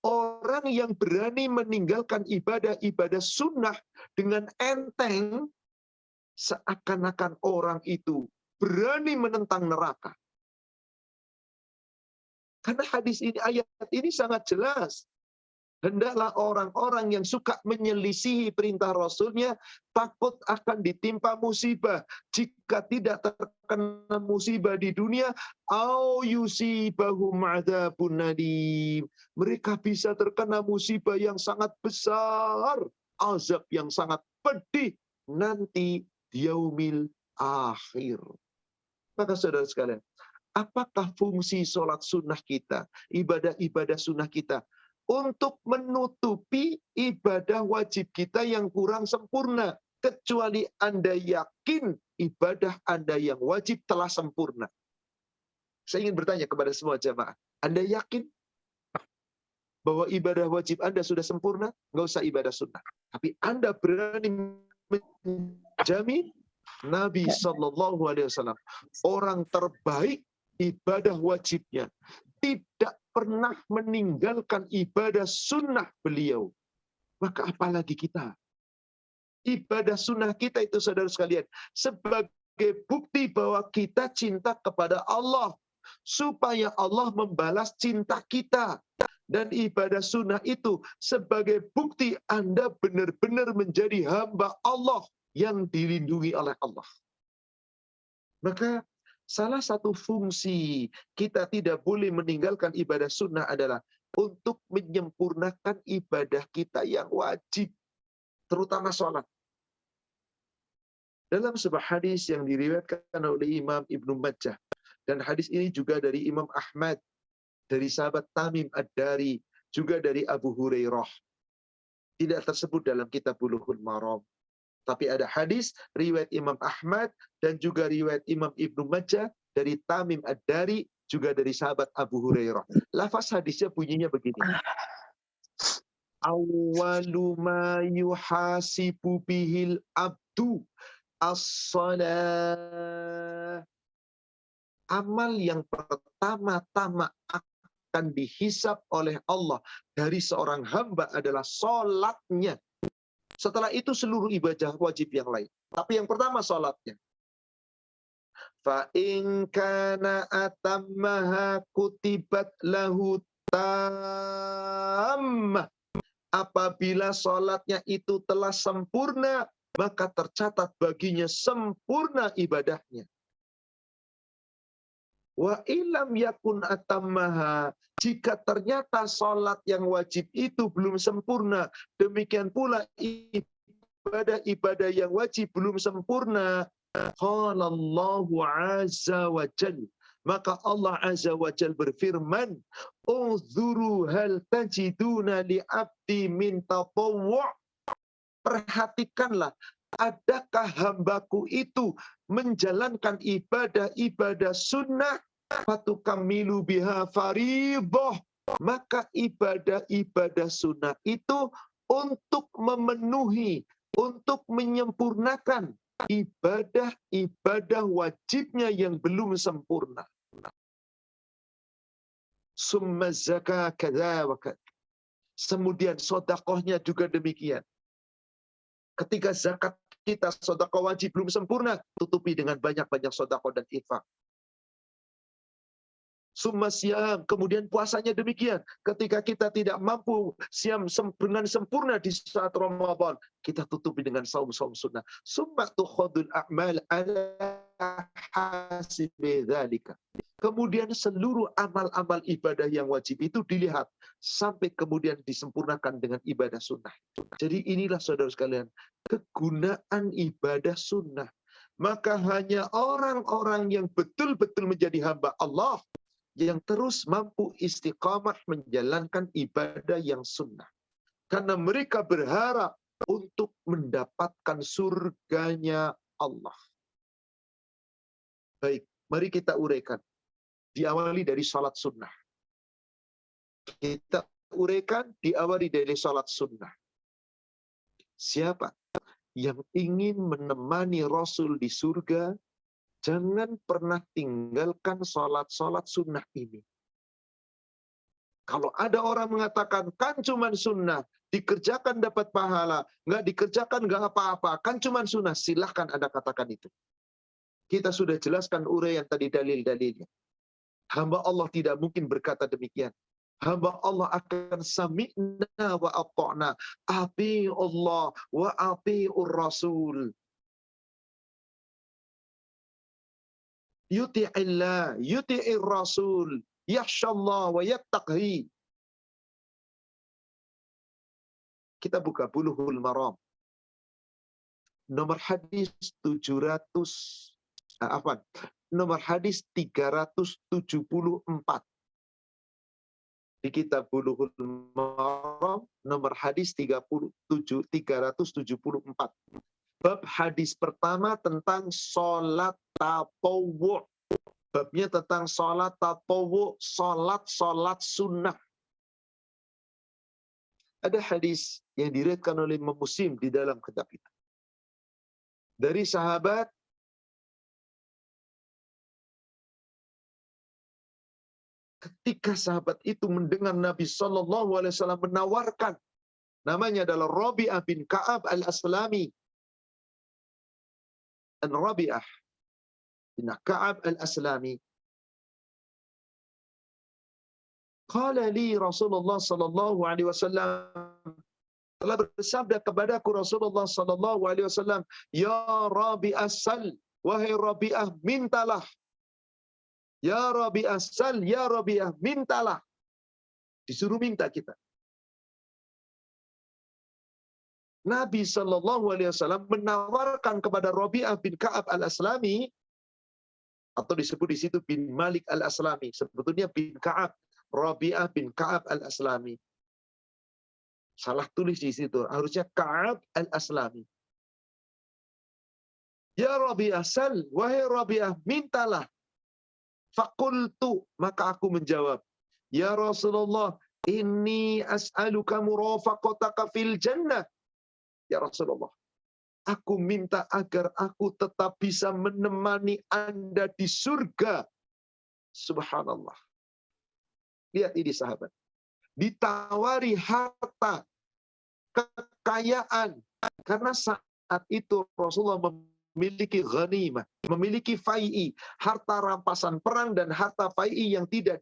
orang yang berani meninggalkan ibadah-ibadah sunnah dengan enteng, seakan-akan orang itu berani menentang neraka. Karena hadis ini, ayat ini sangat jelas. Hendaklah orang-orang yang suka menyelisihi perintah Rasulnya takut akan ditimpa musibah. Jika tidak terkena musibah di dunia, au yusibahum adzabun alim, mereka bisa terkena musibah yang sangat besar, azab yang sangat pedih nanti di yaumil akhir. Maka saudara sekalian, apakah fungsi sholat sunnah kita, ibadah-ibadah sunnah kita? Untuk menutupi ibadah wajib kita yang kurang sempurna. Kecuali Anda yakin ibadah Anda yang wajib telah sempurna. Saya ingin bertanya kepada semua jamaah. Anda yakin bahwa ibadah wajib Anda sudah sempurna? Nggak usah ibadah sunnah. Tapi Anda berani menjamin Nabi SAW, orang terbaik ibadah wajibnya, tidak pernah meninggalkan ibadah sunnah beliau. Maka apalagi kita? Ibadah sunnah kita itu saudara sekalian, sebagai bukti bahwa kita cinta kepada Allah, supaya Allah membalas cinta kita. Dan ibadah sunnah itu sebagai bukti Anda benar-benar menjadi hamba Allah yang dilindungi oleh Allah. Maka salah satu fungsi kita tidak boleh meninggalkan ibadah sunnah adalah untuk menyempurnakan ibadah kita yang wajib, terutama sholat. Dalam sebuah hadis yang diriwayatkan oleh Imam Ibnu Majah, dan hadis ini juga dari Imam Ahmad, dari sahabat Tamim Ad-Dari, juga dari Abu Hurairah. Tidak tersebut dalam kitab Bulughul Maram. Tapi ada hadis riwayat Imam Ahmad dan juga riwayat Imam Ibnu Majah dari Tamim Ad-Dari, juga dari sahabat Abu Hurairah. Lafaz hadisnya bunyinya begini. Awwalu ma yuhasibu bihil abdu as-salah. Amal yang pertama-tama akan dihisab oleh Allah dari seorang hamba adalah sholatnya. Setelah itu seluruh ibadah wajib yang lain. Tapi yang pertama sholatnya. Fa in kana atammaha kutibat lahu tammah. Apabila sholatnya itu telah sempurna, maka tercatat baginya sempurna ibadahnya. Wa ilam yakun atammaha, jika ternyata sholat yang wajib itu belum sempurna, demikian pula ibadah-ibadah yang wajib belum sempurna, qala Allahu azza wa jalla, maka Allah azza wa jalla berfirman, unzuru hal tajiduna li abdi min tatawwu', perhatikanlah, adakah hambaku itu menjalankan ibadah-ibadah sunnah, fatukamilu biha fariidhah, maka ibadah-ibadah sunnah itu untuk memenuhi, untuk menyempurnakan ibadah-ibadah wajibnya yang belum sempurna. Summa zakah kadza wa kadza. Kemudian sedekahnya juga demikian. Ketika zakat kita, sedekah wajib belum sempurna, tutupi dengan banyak-banyak sedekah dan infak. Summa siyam, kemudian puasanya demikian. Ketika kita tidak mampu siam dengan sempurna di saat Ramadan, kita tutupi dengan saum-saum sunnah. Summa tukhadul a'mal ala hasibi dzalika. Kemudian seluruh amal-amal ibadah yang wajib itu dilihat sampai kemudian disempurnakan dengan ibadah sunnah. Jadi inilah saudara sekalian, kegunaan ibadah sunnah. Maka hanya orang-orang yang betul-betul menjadi hamba Allah yang terus mampu istiqamah menjalankan ibadah yang sunnah. Karena mereka berharap untuk mendapatkan surganya Allah. Baik, mari kita uraikan. Diawali dari salat sunnah. Kita uraikan diawali dari salat sunnah. Siapa yang ingin menemani Rasul di surga, jangan pernah tinggalkan salat-salat sunnah ini. Kalau ada orang mengatakan, kan cuman sunnah, dikerjakan dapat pahala, nggak dikerjakan nggak apa-apa, kan cuman sunnah, silahkan Anda katakan itu. Kita sudah jelaskan uraian tadi dalil-dalilnya. Hamba Allah tidak mungkin berkata demikian. Hamba Allah akan sami'na wa ata'na. Ati Allah wa ati'ur Rasul. Yuti'illah, yuti'ir Rasul. Yakhshallah wa yattaqhi. Kita buka Bulughul Maram. Nomor hadis 374. Di kitab Bulughul Maram nomor hadis 374. Bab hadis pertama tentang salat tatawwu'. Babnya tentang salat tatawwu', salat sunnah. Ada hadis yang diriwayatkan oleh Imam Muslim di dalam kitab itu. Dari sahabat ketika sahabat itu mendengar Nabi SAW menawarkan, namanya adalah Rabi'ah bin Ka'ab al-Aslami. Dan Rabi'ah bin Ka'ab al-Aslami. Qala li Rasulullah sallallahu alaihi wasallam, telah bersabda kepadaku Rasulullah sallallahu alaihi wasallam, ya Rabi'ah sal, wahai Rabi'ah mintalah. Ya Rabi'ah sal, ya Rabi'ah mintalah. Disuruh minta kita. Nabi sallallahu alaihi wasallam menawarkan kepada Rabi'ah bin Ka'ab al-Aslami, atau disebut di situ bin Malik al-Aslami, sebetulnya bin Ka'ab, Rabi'ah bin Ka'ab al-Aslami. Salah tulis di situ, harusnya Ka'ab al-Aslami. Ya Rabi'ah sal, wahai Rabi'ah mintalah. Fakultu, maka aku menjawab, ya Rasulullah, inni as'aluka murafaqataka fil jannah. Ya Rasulullah, aku minta agar aku tetap bisa menemani Anda di surga. Subhanallah. Lihat ini sahabat. Ditawari harta, kekayaan. Karena saat itu Rasulullah memiliki ghanimah, memiliki fai'i, harta rampasan perang dan harta fai'i yang tidak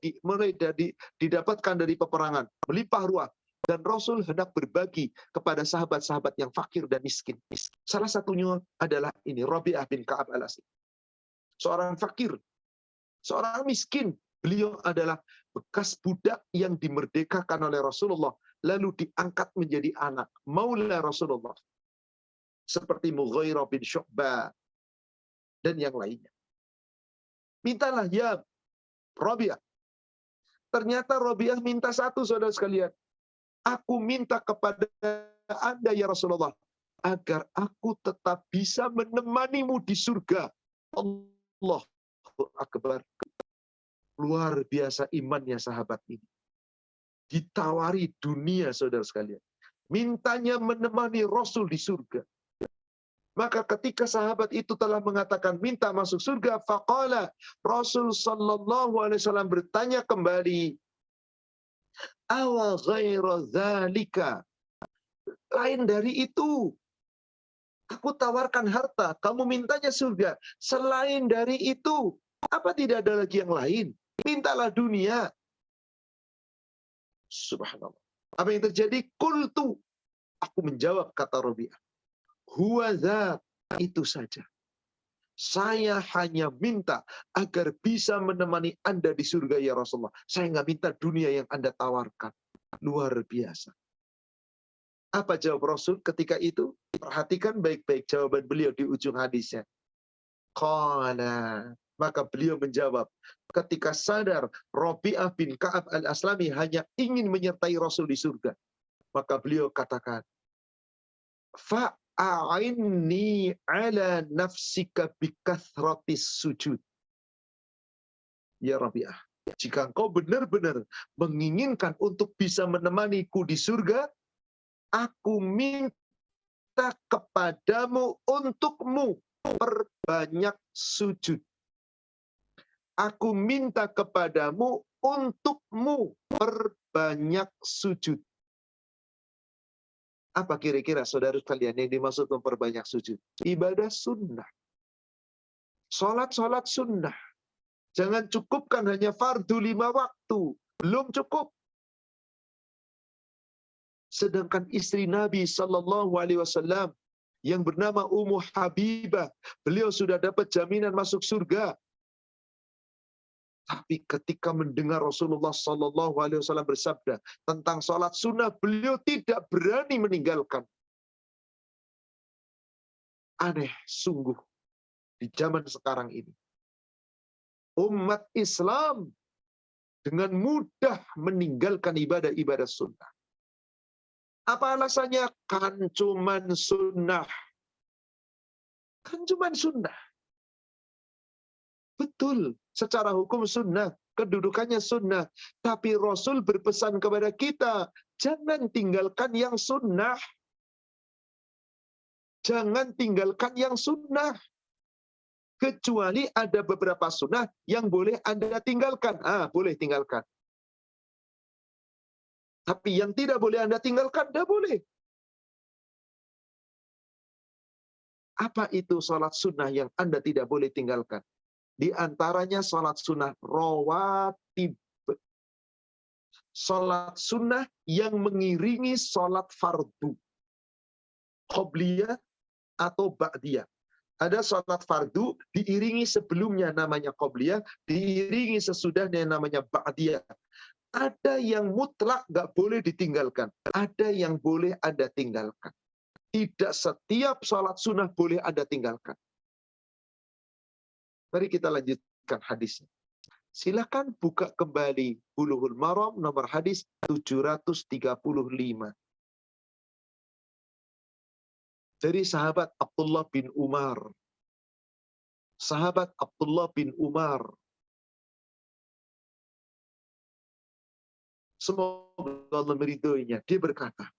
didapatkan dari peperangan. Melimpah ruah. Dan Rasul hendak berbagi kepada sahabat-sahabat yang fakir dan miskin. Salah satunya adalah ini, Rabi'ah bin Ka'ab al-Aslami. Seorang fakir, seorang miskin. Beliau adalah bekas budak yang dimerdekakan oleh Rasulullah, lalu diangkat menjadi anak, maula Rasulullah. Seperti Mughairah bin Syu'bah dan yang lainnya. Mintalah ya Rabi'ah. Ternyata Rabi'ah minta satu, saudara sekalian. Aku minta kepada Anda ya Rasulullah, agar aku tetap bisa menemanimu di surga. Allahu Akbar. Luar biasa imannya sahabat ini. Ditawari dunia, saudara sekalian. Mintanya menemani Rasul di surga. Maka ketika sahabat itu telah mengatakan minta masuk surga, faqala, Rasul sallallahu alaihi wasallam bertanya kembali, awa ghaira dzalika, lain dari itu. Aku tawarkan harta, kamu mintanya surga. Selain dari itu, apa tidak ada lagi yang lain? Mintalah dunia. Subhanallah. Apa yang terjadi? Qultu, aku menjawab, kata Rabi'ah, huwa dzat, itu saja. Saya hanya minta agar bisa menemani Anda di surga ya Rasulullah. Saya nggak minta dunia yang Anda tawarkan. Luar biasa. Apa jawab Rasul ketika itu? Perhatikan baik-baik jawaban beliau di ujung hadisnya. Qala, maka beliau menjawab, ketika sadar Rabi'ah bin Ka'ab al-Aslami hanya ingin menyertai Rasul di surga, maka beliau katakan, fa'a'inni ala nafsika bikathratis sujud. Ya Rabi'ah, jika engkau benar-benar menginginkan untuk bisa menemaniku di surga, aku minta kepadamu untukmu perbanyak sujud. Aku minta kepadamu untukmu perbanyak sujud. Apa kira-kira saudara sekalian yang dimaksud memperbanyak sujud? Ibadah sunnah. Salat-salat sunnah. Jangan cukupkan hanya fardu 5 waktu. Belum cukup. Sedangkan istri Nabi Sallallahu Alaihi Wasallam yang bernama Ummu Habibah, beliau sudah dapat jaminan masuk surga. Tapi ketika mendengar Rasulullah Sallallahu Alaihi Wasallam bersabda tentang sholat sunnah, beliau tidak berani meninggalkan. Aneh sungguh di zaman sekarang ini. Umat Islam dengan mudah meninggalkan ibadah-ibadah sunnah. Apa alasannya? Kan cuman sunnah. Kan cuman sunnah. Betul, secara hukum sunnah, kedudukannya sunnah. Tapi Rasul berpesan kepada kita, jangan tinggalkan yang sunnah. Jangan tinggalkan yang sunnah. Kecuali ada beberapa sunnah yang boleh Anda tinggalkan. Boleh tinggalkan. Tapi yang tidak boleh Anda tinggalkan, tidak boleh. Apa itu sholat sunnah yang Anda tidak boleh tinggalkan? Di antaranya sholat sunnah rawatib. Sholat sunnah yang mengiringi sholat fardu. Qobliyah atau ba'diyah. Ada sholat fardu diiringi sebelumnya namanya qobliyah, diiringi sesudahnya namanya ba'diyah. Ada yang mutlak nggak boleh ditinggalkan. Ada yang boleh Anda tinggalkan. Tidak setiap sholat sunnah boleh Anda tinggalkan. Mari kita lanjutkan hadisnya. Silakan buka kembali Bulughul Maram nomor hadis 735. Dari sahabat Abdullah bin Umar. Sahabat Abdullah bin Umar. Semoga Allah meridhoinya. Dia berkata,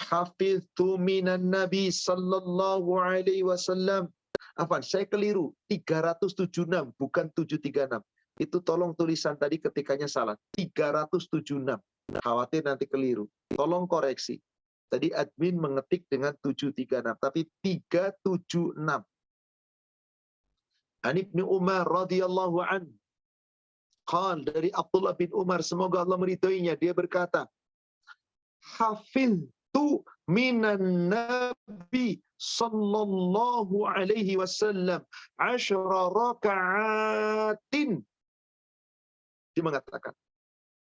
Hafidhu minan Nabi sallallahu alaihi wasallam. Apa? Saya keliru. 376 bukan 736. Itu tolong tulisan tadi ketikanya salah. 376. Khawatir nanti keliru. Tolong koreksi. Tadi admin mengetik dengan 736, tapi 376. An Ibnu Umar radhiyallahu an. Qal dari Abdullah bin Umar, semoga Allah meridhoinya, dia berkata, Hafidhu minan Nabi sallallahu alaihi wasallam 10 raka'atin. Dia mengatakan,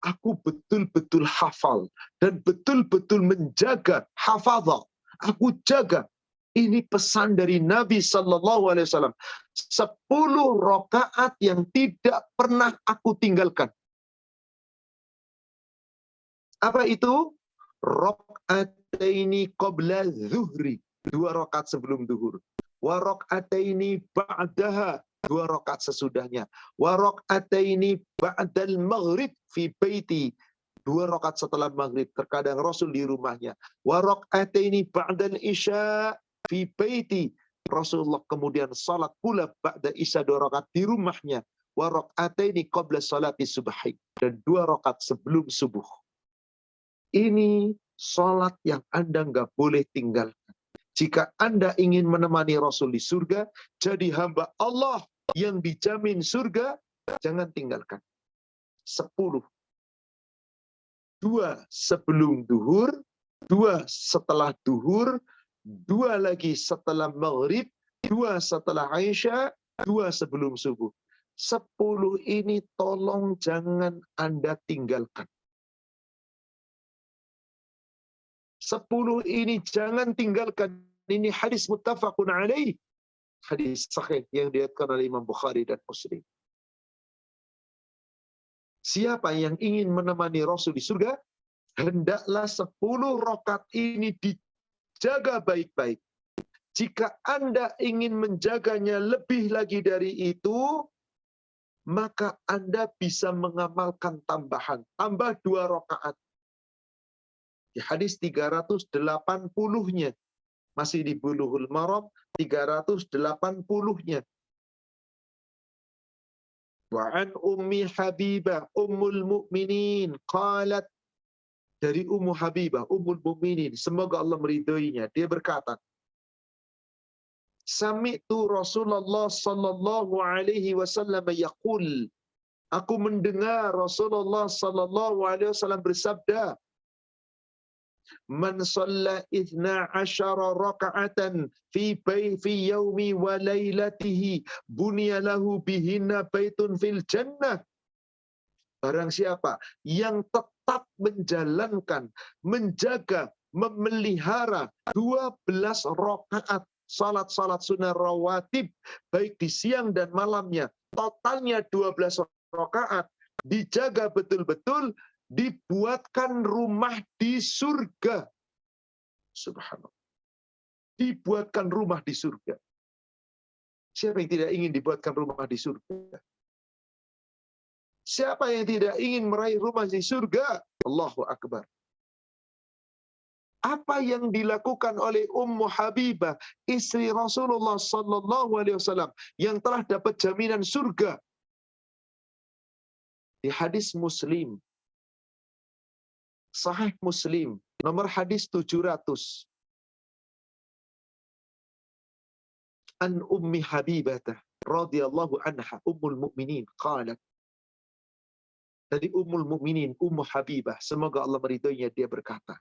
aku betul-betul hafal dan betul-betul menjaga hafadzah. Aku jaga. Ini pesan dari Nabi sallallahu alaihi wasallam. 10 rakaat yang tidak pernah aku tinggalkan. Apa itu? Raka'ataini qabla zuhri. 2 rakaat sebelum zuhur. Wa raka'ataini ba'daha. 2 rakaat sesudahnya. Wa raka'ataini ba'dal maghrib fi baiti. 2 rakaat setelah maghrib. Terkadang Rasul di rumahnya. Wa raka'ataini ba'dal isya fi baiti. Rasulullah kemudian salat pula ba'da isya 2 rakaat di rumahnya. Wa raka'ataini qabla salati subhi. Dan 2 rakaat sebelum subuh. Ini salat yang Anda nggak boleh tinggalkan. Jika Anda ingin menemani Rasul di surga, jadi hamba Allah yang dijamin surga, jangan tinggalkan. 10. 2 sebelum duhur, 2 setelah duhur, 2 lagi setelah maghrib, 2 setelah Aisyah, 2 sebelum subuh. 10 ini tolong jangan Anda tinggalkan. 10 ini jangan tinggalkan. Ini hadis muttafaqun alaih. Hadis sahih yang diriwayatkan oleh Imam Bukhari dan Muslim. Siapa yang ingin menemani Rasul di surga, hendaklah 10 rakaat ini dijaga baik-baik. Jika Anda ingin menjaganya lebih lagi dari itu, maka Anda bisa mengamalkan tambahan. Tambah 2 rakaat. Di hadis 380-nya. Masih di Bulughul Maram, 380-nya. Wa'an Ummi Habibah, Ummul Mukminin, qalat. Dari Ummu Habibah, Ummul Mukminin, semoga Allah meridhoinya. Dia berkata, Sami'tu Rasulullah sallallahu alaihi wasallam yaqul. Aku mendengar Rasulullah sallallahu alaihi wasallam bersabda, Man shalla 12 raka'atan fi yaumi wa lailatihi bunya lahu bihinna baitun fil jannah. Barang siapa yang tetap menjalankan, menjaga, memelihara 12 rakaat salat-salat sunnah rawatib baik di siang dan malamnya, totalnya 12 rakaat, dijaga betul-betul, dibuatkan rumah di surga. Subhanallah. Dibuatkan rumah di surga. Siapa yang tidak ingin dibuatkan rumah di surga? Siapa yang tidak ingin meraih rumah di surga? Allahu Akbar. Apa yang dilakukan oleh Ummu Habibah, istri Rasulullah sallallahu alaihi wasallam yang telah dapat jaminan surga? Di hadis Muslim, Sahih Muslim, nomor hadis 700. An Ummi Habibah radhiyallahu anha ummul mukminin qalat. Dari Ummul Mukminin, Ummu Habibah, semoga Allah meridhoinya, dia berkata,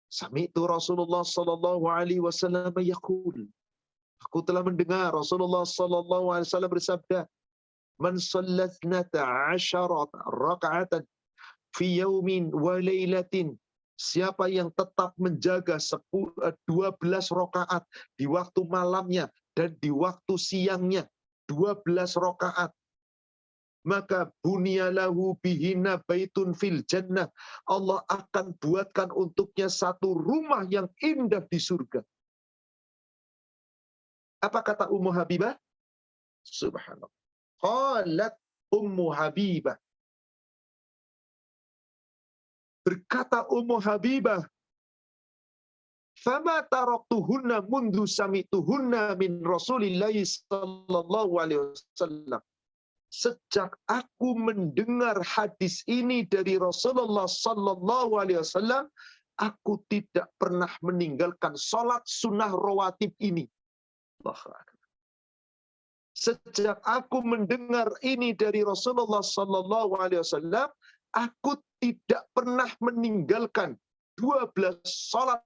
Sami'tu Rasulullah sallallahu alaihi wasallam yaqul. Aku telah mendengar Rasulullah sallallahu alaihi wasallam bersabda, "Man sallatnata 'asharat raka'atan fi yaumin wa lailatin." Siapa yang tetap menjaga 12 rakaat di waktu malamnya dan di waktu siangnya, 12 rakaat, maka bunyalahu bihina baitun fil jannah. Allah akan buatkan untuknya satu rumah yang indah di surga. Apa kata Ummu Habibah? Subhanallah. Qalat Ummu Habibah. Berkata Ummu Habibah, "Fama taraktuhunna mundu samituhunna min Rasulillah sallallahu alaihi wasallam." Sejak aku mendengar hadis ini dari Rasulullah sallallahu alaihi wasallam, aku tidak pernah meninggalkan sholat sunnah rawatib ini. Sejak aku mendengar ini dari Rasulullah sallallahu alaihi wasallam, aku tidak pernah meninggalkan 12 sholat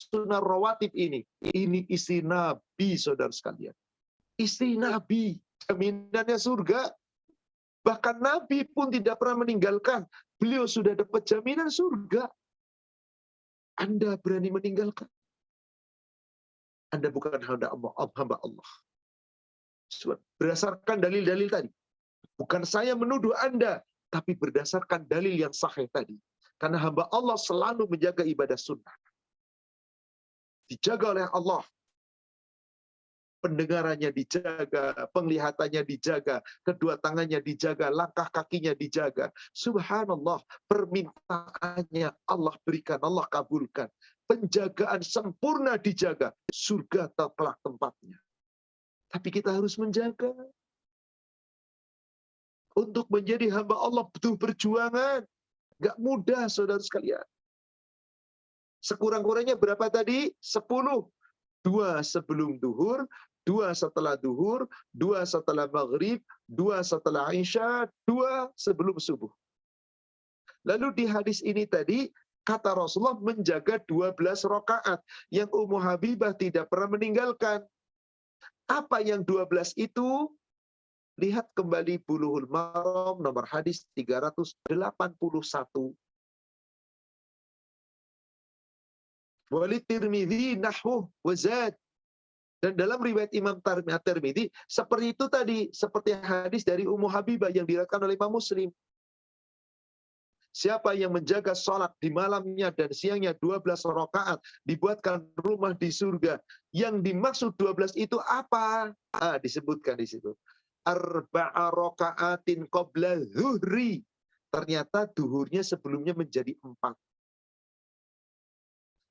sunnah rawatib ini. Ini istri Nabi, saudara sekalian. Istri Nabi, jaminannya surga. Bahkan Nabi pun tidak pernah meninggalkan. Beliau sudah dapat jaminan surga. Anda berani meninggalkan? Anda bukan hamba Allah. Berdasarkan dalil-dalil tadi. Bukan saya menuduh Anda, tapi berdasarkan dalil yang sahih tadi. Karena hamba Allah selalu menjaga ibadah sunnah. Dijaga oleh Allah. Pendengarannya dijaga, penglihatannya dijaga, kedua tangannya dijaga, langkah kakinya dijaga. Subhanallah, permintaannya Allah berikan, Allah kabulkan. Penjagaan sempurna dijaga, surga kelak tempatnya. Tapi kita harus menjaga. Untuk menjadi hamba Allah butuh perjuangan. Gak mudah, saudara sekalian. Sekurang-kurangnya berapa tadi? 10. 2 sebelum duhur, 2 setelah duhur, 2 setelah maghrib, 2 setelah isya, 2 sebelum subuh. Lalu di hadis ini tadi, kata Rasulullah menjaga 12 rakaat yang Ummu Habibah tidak pernah meninggalkan. Apa yang 12 itu? Lihat kembali Bulughul Maram nomor hadis 381. Walid Tirmidzi nahwuh wazad. Dan dalam riwayat Imam Tirmidzi seperti itu tadi, seperti hadis dari Ummu Habibah yang diriwayatkan oleh Imam Muslim. Siapa yang menjaga sholat di malamnya dan siangnya 12 rakaat, dibuatkan rumah di surga. Yang dimaksud 12 itu apa? Disebutkan di situ. Arba'a raka'atin qabla zuhri. Ternyata duhurnya sebelumnya menjadi 4.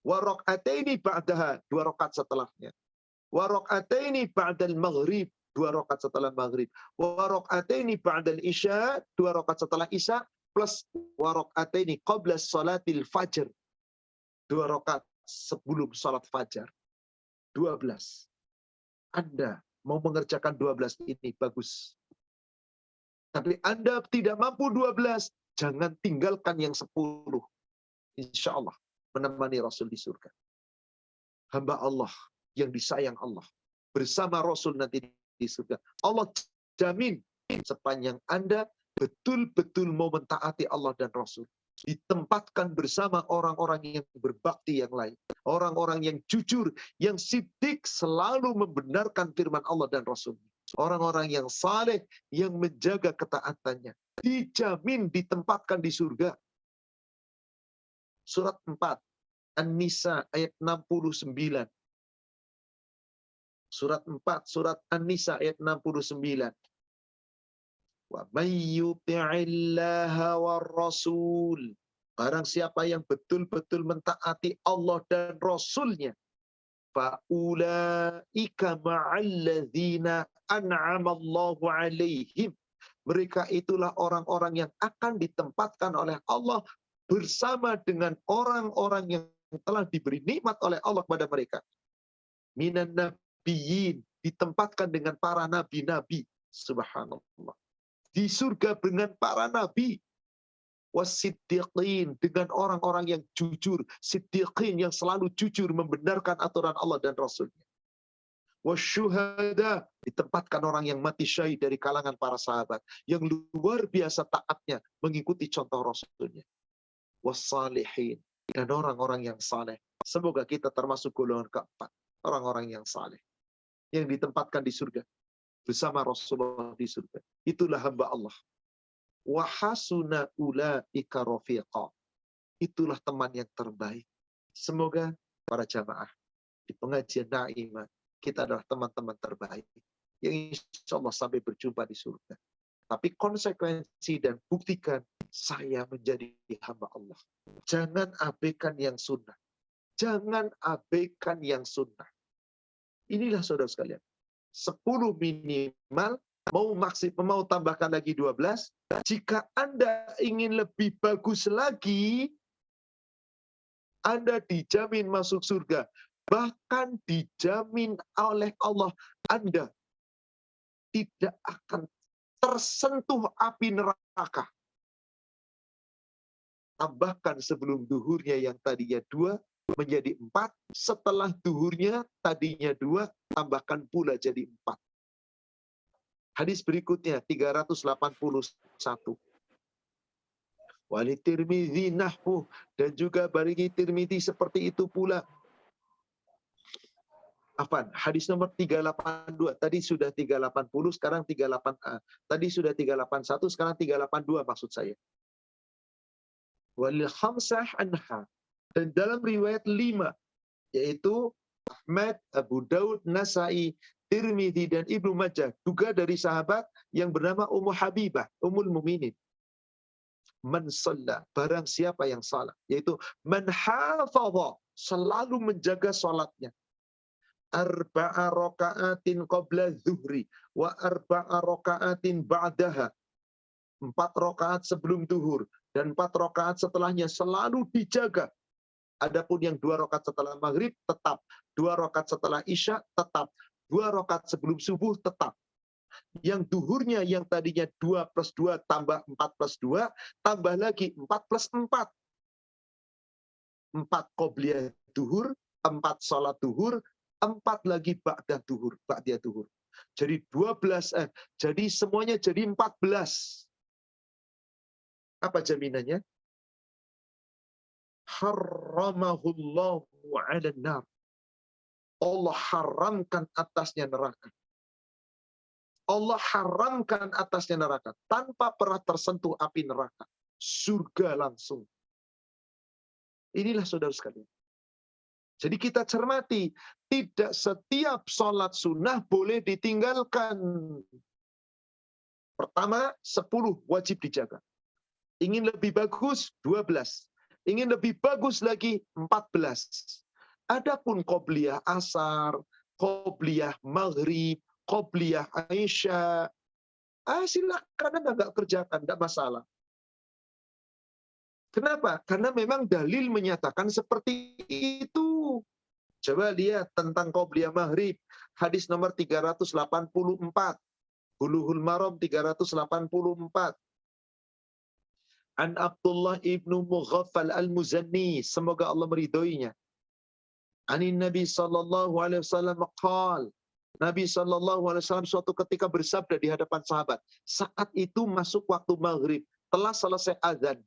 Wa raka'ataini ba'daha, 2 rakaat setelahnya. Wa raka'ataini ba'dal maghrib, 2 rakaat setelah maghrib. Wa raka'ataini ba'dal isya, 2 rakaat setelah isya, plus wa raka'ataini qabla salatil fajr, 2 rakaat sebelum salat fajar. 12. Anda mau mengerjakan 12 ini bagus. Tapi Anda tidak mampu 12, jangan tinggalkan yang 10. Insya Allah menemani Rasul di surga. Hamba Allah yang disayang Allah bersama Rasul nanti di surga. Allah jamin sepanjang Anda betul-betul mau mentaati Allah dan Rasul. Ditempatkan bersama orang-orang yang berbakti yang lain. Orang-orang yang jujur, yang siddiq, selalu membenarkan firman Allah dan Rasul. Orang-orang yang saleh, yang menjaga ketaatannya. Dijamin ditempatkan di surga. Surat 4. An-Nisa ayat 69. Surat 4, surat An-Nisa ayat 69. Wa may yuti'illaha war rasul. Barang siapa yang betul-betul mentaati Allah dan Rasulnya, fa ulaika ma'alladzina an'ama Allahu 'alaihim. Mereka itulah orang-orang yang akan ditempatkan oleh Allah bersama dengan orang-orang yang telah diberi nikmat oleh Allah kepada mereka. Minan nabiyyin, ditempatkan dengan para nabi-nabi. Subhanallah. Di surga dengan para nabi. Wasiddiqin, dengan orang-orang yang jujur. Siddiqin, yang selalu jujur membenarkan aturan Allah dan Rasulnya. Wasyuhada, ditempatkan orang yang mati syahid dari kalangan para sahabat. Yang luar biasa taatnya mengikuti contoh Rasulnya. Wassalihin, dan orang-orang yang saleh. Semoga kita termasuk golongan keempat. Orang-orang yang saleh. Yang ditempatkan di surga. Bersama Rasulullah di surga. Itulah hamba Allah. Wahasuna ulaika rafiqa. Itulah teman yang terbaik. Semoga para jamaah di pengajian Naimah, kita adalah teman-teman terbaik. Yang insya Allah sampai berjumpa di surga. Tapi konsekuensi dan buktikan saya menjadi hamba Allah. Jangan abaikan yang sunnah. Jangan abaikan yang sunnah. Inilah saudara sekalian. 10 minimal, mau tambahkan lagi 12. Jika Anda ingin lebih bagus lagi, Anda dijamin masuk surga. Bahkan dijamin oleh Allah, Anda tidak akan tersentuh api neraka. Tambahkan sebelum duhurnya yang tadinya 2 menjadi 4. Setelah duhurnya tadinya 2, tambahkan pula jadi 4. Hadis berikutnya 381. Wali Tirmidzi nahwu, dan juga bagi Tirmidzi seperti itu pula. Hadis nomor 382. Tadi sudah 380, sekarang 38. Tadi sudah 381, sekarang 382 maksud saya. Walil khamsah anha, dan dalam riwayat 5, yaitu Ahmad, Abu Daud, Nasai, Tirmidzi dan Ibnu Majah, juga dari sahabat yang bernama Ummu Habibah, Ummul Mukminin. Man shalla, barang siapa yang salat, yaitu man hafadha, selalu menjaga salatnya. Arba'a raka'atin qabla zuhri wa arba'a raka'atin ba'daha. 4 rakaat sebelum zuhur dan 4 rakaat setelahnya selalu dijaga. Adapun yang 2 rakaat setelah maghrib tetap, 2 rakaat setelah isya tetap, 2 rakaat sebelum subuh tetap. Yang duhurnya yang tadinya 2 plus 2 tambah 4 plus 2, tambah lagi 4 plus 4. 4 qobliyah duhur, 4 sholat duhur, 4 lagi ba'dah duhur, ba'diyah duhur. Jadi 12, jadi semuanya jadi 14. Apa jaminannya? Harramahullahu 'alan nar. Allah haramkan atasnya neraka. Allah haramkan atasnya neraka tanpa pernah tersentuh api neraka. Surga langsung. Inilah saudara sekalian. Jadi kita cermati, tidak setiap sholat sunnah boleh ditinggalkan. Pertama, 10 wajib dijaga. Ingin lebih bagus, 12. Ingin lebih bagus lagi, 14. Adapun qobliyah asar, qobliyah maghrib, qobliyah Aisyah, silakan Anda nggak kerjakan, nggak masalah. Kenapa? Karena memang dalil menyatakan seperti itu. Coba lihat tentang qobliyah maghrib, hadis nomor 384, Bulughul Maram 384. An Abdullah ibnu Mughaffal al-Muzanni, semoga Allah meridhoinya. Anin Nabi sallallahu alaihi wasallam qala, Nabi sallallahu alaihi wasallam suatu ketika bersabda di hadapan sahabat, saat itu masuk waktu maghrib, telah selesai azan.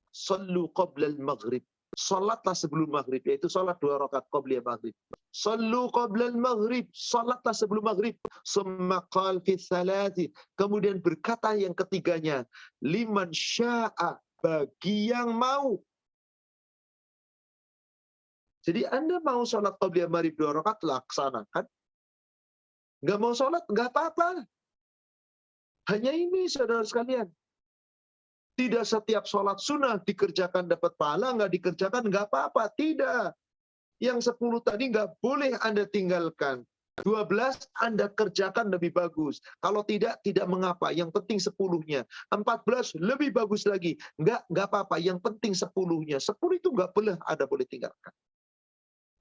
Sallu qabla al-maghrib. Salatlah sebelum maghrib, yaitu salat 2 rakaat qabliyah maghrib. Sallu qabla al-maghrib, salatlah sebelum maghrib. Summa qala fi thalathi, kemudian berkata yang ketiganya, liman syaa, bagi yang mau. Jadi Anda mau sholat qabliyah maghrib 2 rakaat, laksanakan. Nggak mau sholat, nggak apa-apa. Hanya ini saudara sekalian. Tidak setiap sholat sunnah dikerjakan dapat pahala, nggak dikerjakan nggak apa-apa. Tidak. Yang 10 tadi nggak boleh Anda tinggalkan. 12 Anda kerjakan lebih bagus. Kalau tidak, tidak mengapa. Yang penting 10-nya. 14 lebih bagus lagi. Nggak apa-apa. Yang penting 10-nya. 10 itu nggak boleh Anda boleh tinggalkan.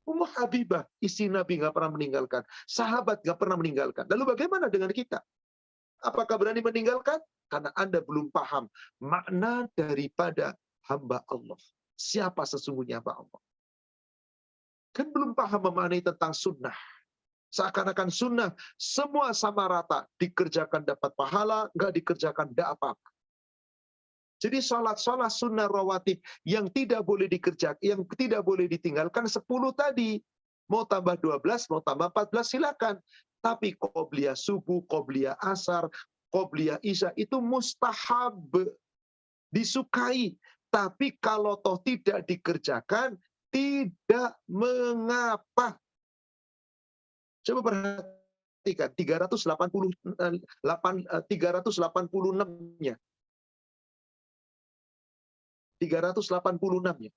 Ummu Habibah, istri Nabi nggak pernah meninggalkan. Sahabat nggak pernah meninggalkan. Lalu bagaimana dengan kita? Apakah berani meninggalkan? Karena Anda belum paham makna daripada hamba Allah. Siapa sesungguhnya hamba Allah? Kan belum paham memaknai tentang sunnah. Seakan-akan sunnah semua sama rata. Dikerjakan dapat pahala, nggak dikerjakan tidak apa-apa. Jadi sholat sunnah rawatib yang tidak boleh dikerjakan, yang tidak boleh ditinggalkan 10 tadi. Mau tambah 12, mau tambah 14 silakan. Tapi qobliyah subuh, qobliyah asar, qobliyah isya itu mustahab, disukai. Tapi kalau toh tidak dikerjakan, tidak mengapa. Coba perhatikan 386-nya. 386-nya.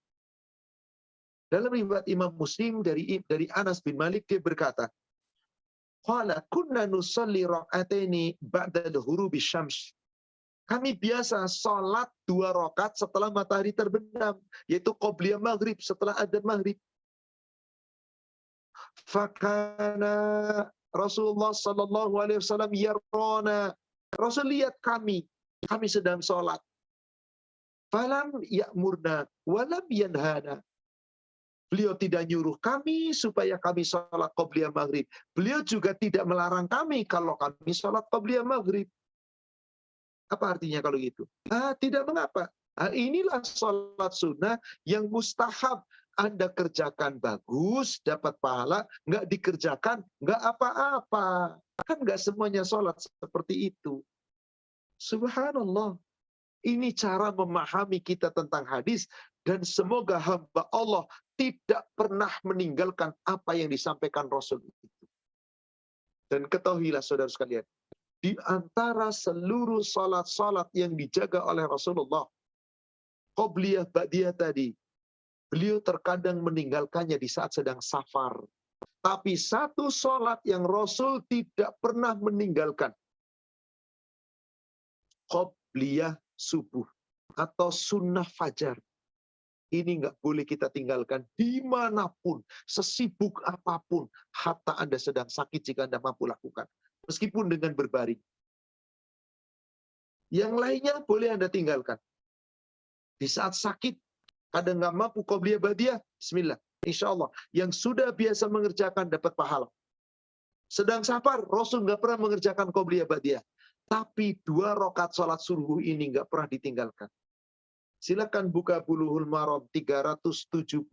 Dalam riwayat Imam Muslim dari Anas bin Malik, dia berkata, qala kunna nusalli rak'ataini ba'da al-ghurubi syams. Kami biasa salat 2 rakaat setelah matahari terbenam, yaitu qobliyah maghrib, setelah adzan maghrib. Fakana Rasulullah sallallahu alaihi wasallam yarona. Rasul lihat kami sedang salat. Falam ya'murna walam yanhana. Beliau tidak nyuruh kami supaya kami sholat qobliyah maghrib. Beliau juga tidak melarang kami kalau kami sholat qobliyah maghrib. Apa artinya kalau gitu? Tidak mengapa. Inilah sholat sunnah yang mustahab. Anda kerjakan bagus, dapat pahala. Nggak dikerjakan, nggak apa-apa. Kan nggak semuanya sholat seperti itu. Subhanallah. Ini cara memahami kita tentang hadis, dan semoga hamba Allah tidak pernah meninggalkan apa yang disampaikan Rasul itu. Dan ketahuilah saudara sekalian, di antara seluruh salat-salat yang dijaga oleh Rasulullah, qobliyah ba'diyah tadi, beliau terkadang meninggalkannya di saat sedang safar. Tapi satu salat yang Rasul tidak pernah meninggalkan, qobliyah subuh atau sunnah fajar. Ini nggak boleh kita tinggalkan dimanapun, sesibuk apapun, hatta Anda sedang sakit jika Anda mampu lakukan, meskipun dengan berbaring. Yang lainnya boleh Anda tinggalkan. Di saat sakit, kadang nggak mampu qobliyah ba'diyah, bismillah, insya Allah. Yang sudah biasa mengerjakan dapat pahala. Sedang safar, Rasul nggak pernah mengerjakan qobliyah ba'diyah. Tapi 2 rakaat sholat subuh ini nggak pernah ditinggalkan. Silakan buka Bulughul Maram 378.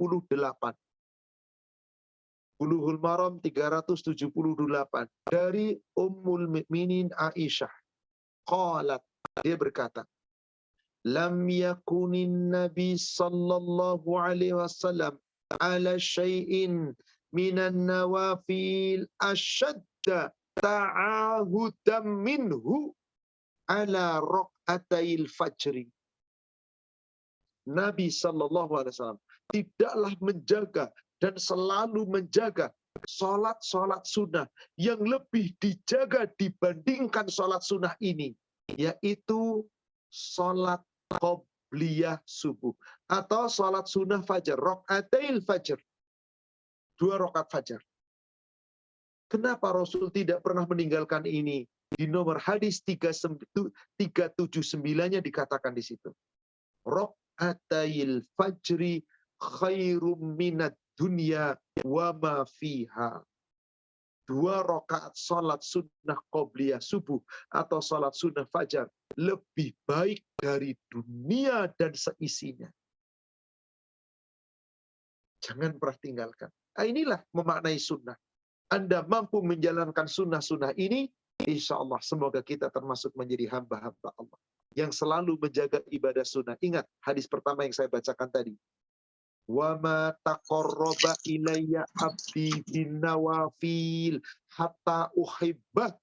Bulughul Maram 378. Dari Ummul Mukminin Aisyah. Qalat, dia berkata, lam yakunin Nabi sallallahu alaihi wasallam ala syai'in minan nawafil asyadda ta'ahudam minhu ala raq'atayil fajri. Nabi sallallahu alaihi wasallam tidaklah menjaga dan selalu menjaga salat-salat sunnah yang lebih dijaga dibandingkan salat sunnah ini, yaitu salat qobliyah subuh atau salat sunnah fajar, raq'atail fajr, 2 rakaat fajar. Kenapa Rasul tidak pernah meninggalkan ini? Di nomor hadis 379-nya dikatakan di situ. Raq'atayil fajri khairum minad dunya wa ma fiha. 2 rakaat salat sunnah qobliyah subuh atau salat sunnah fajar lebih baik dari dunia dan seisinya. Jangan pernah tinggalkan. Inilah memaknai sunnah. Anda mampu menjalankan sunnah-sunnah ini, insya Allah semoga kita termasuk menjadi hamba-hamba Allah yang selalu menjaga ibadah sunnah. Ingat hadis pertama yang saya bacakan tadi. Wa ma taqarraba ilayya abdi bin nawafil hatta uhibbah.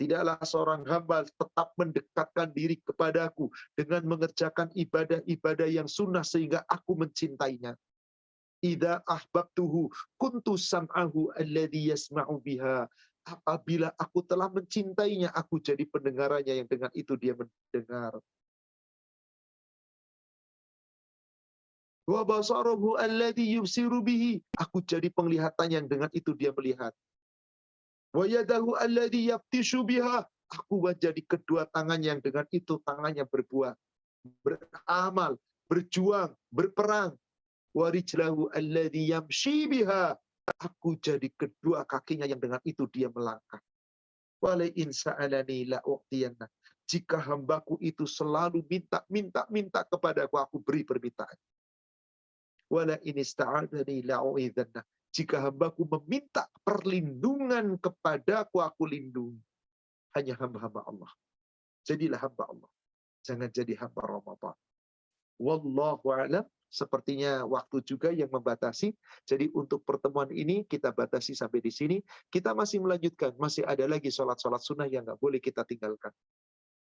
Tidaklah seorang hamba tetap mendekatkan diri kepadaku dengan mengerjakan ibadah-ibadah yang sunnah sehingga aku mencintainya. Idza ahbabtuhu kuntu sam'ahu alladhi yasma'u biha. Apabila aku telah mencintainya, aku jadi pendengarannya yang dengan itu dia mendengar. Wa basarahu alladhi yubsiru bihi. Aku jadi penglihatan yang dengan itu dia melihat. Wa yadahu alladhi yaftishu biha. Aku jadi kedua tangan yang dengan itu tangannya berbuat, beramal, berjuang, berperang. Wa rijlahu alladhi yamshi biha. Aku jadi kedua kakinya yang dengan itu dia melangkah. Wala in sa'alani la u'tiyanna. Jika hambaku itu selalu minta kepadaku, aku beri permintaan. Wala in ista'adani la u'idhanna. Jika hambaku meminta perlindungan kepadaku, aku lindungi. Hanya hamba-hamba Allah. Jadilah hamba Allah. Jangan jadi hamba Ramadan. Wallahu a'lam. Sepertinya waktu juga yang membatasi. Jadi untuk pertemuan ini kita batasi sampai di sini. Kita masih melanjutkan. Masih ada lagi sholat-sholat sunnah yang nggak boleh kita tinggalkan.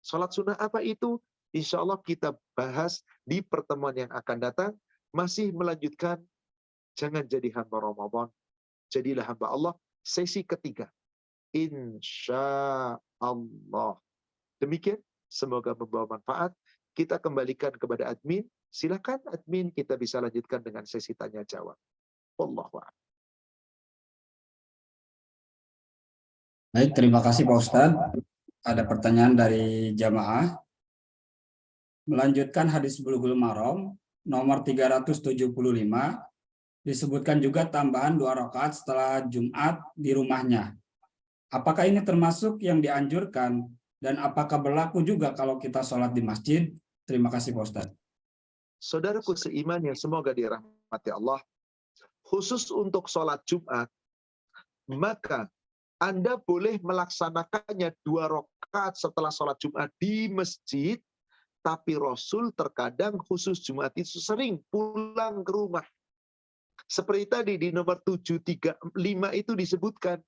Sholat sunnah apa itu? Insya Allah kita bahas di pertemuan yang akan datang. Masih melanjutkan. Jangan jadi hamba Ramadan. Jadilah hamba Allah. Sesi ketiga. Insya Allah. Demikian. Semoga membawa manfaat. Kita kembalikan kepada admin. Silakan admin, kita bisa lanjutkan dengan sesi tanya jawab. Wallahu a'lam. Baik, terima kasih Pak Ustadz. Ada pertanyaan dari jamaah. Melanjutkan hadis Bulughul Maram nomor 375, disebutkan juga tambahan 2 rakaat setelah Jumat di rumahnya. Apakah ini termasuk yang dianjurkan dan apakah berlaku juga kalau kita sholat di masjid? Terima kasih Pak Ustadz. Saudaraku seiman yang semoga dirahmati Allah, khusus untuk sholat Jumat, maka Anda boleh melaksanakannya 2 rakaat setelah sholat Jumat di masjid, tapi Rasul terkadang khusus Jumat itu sering pulang ke rumah. Seperti tadi di nomor 735 itu disebutkan.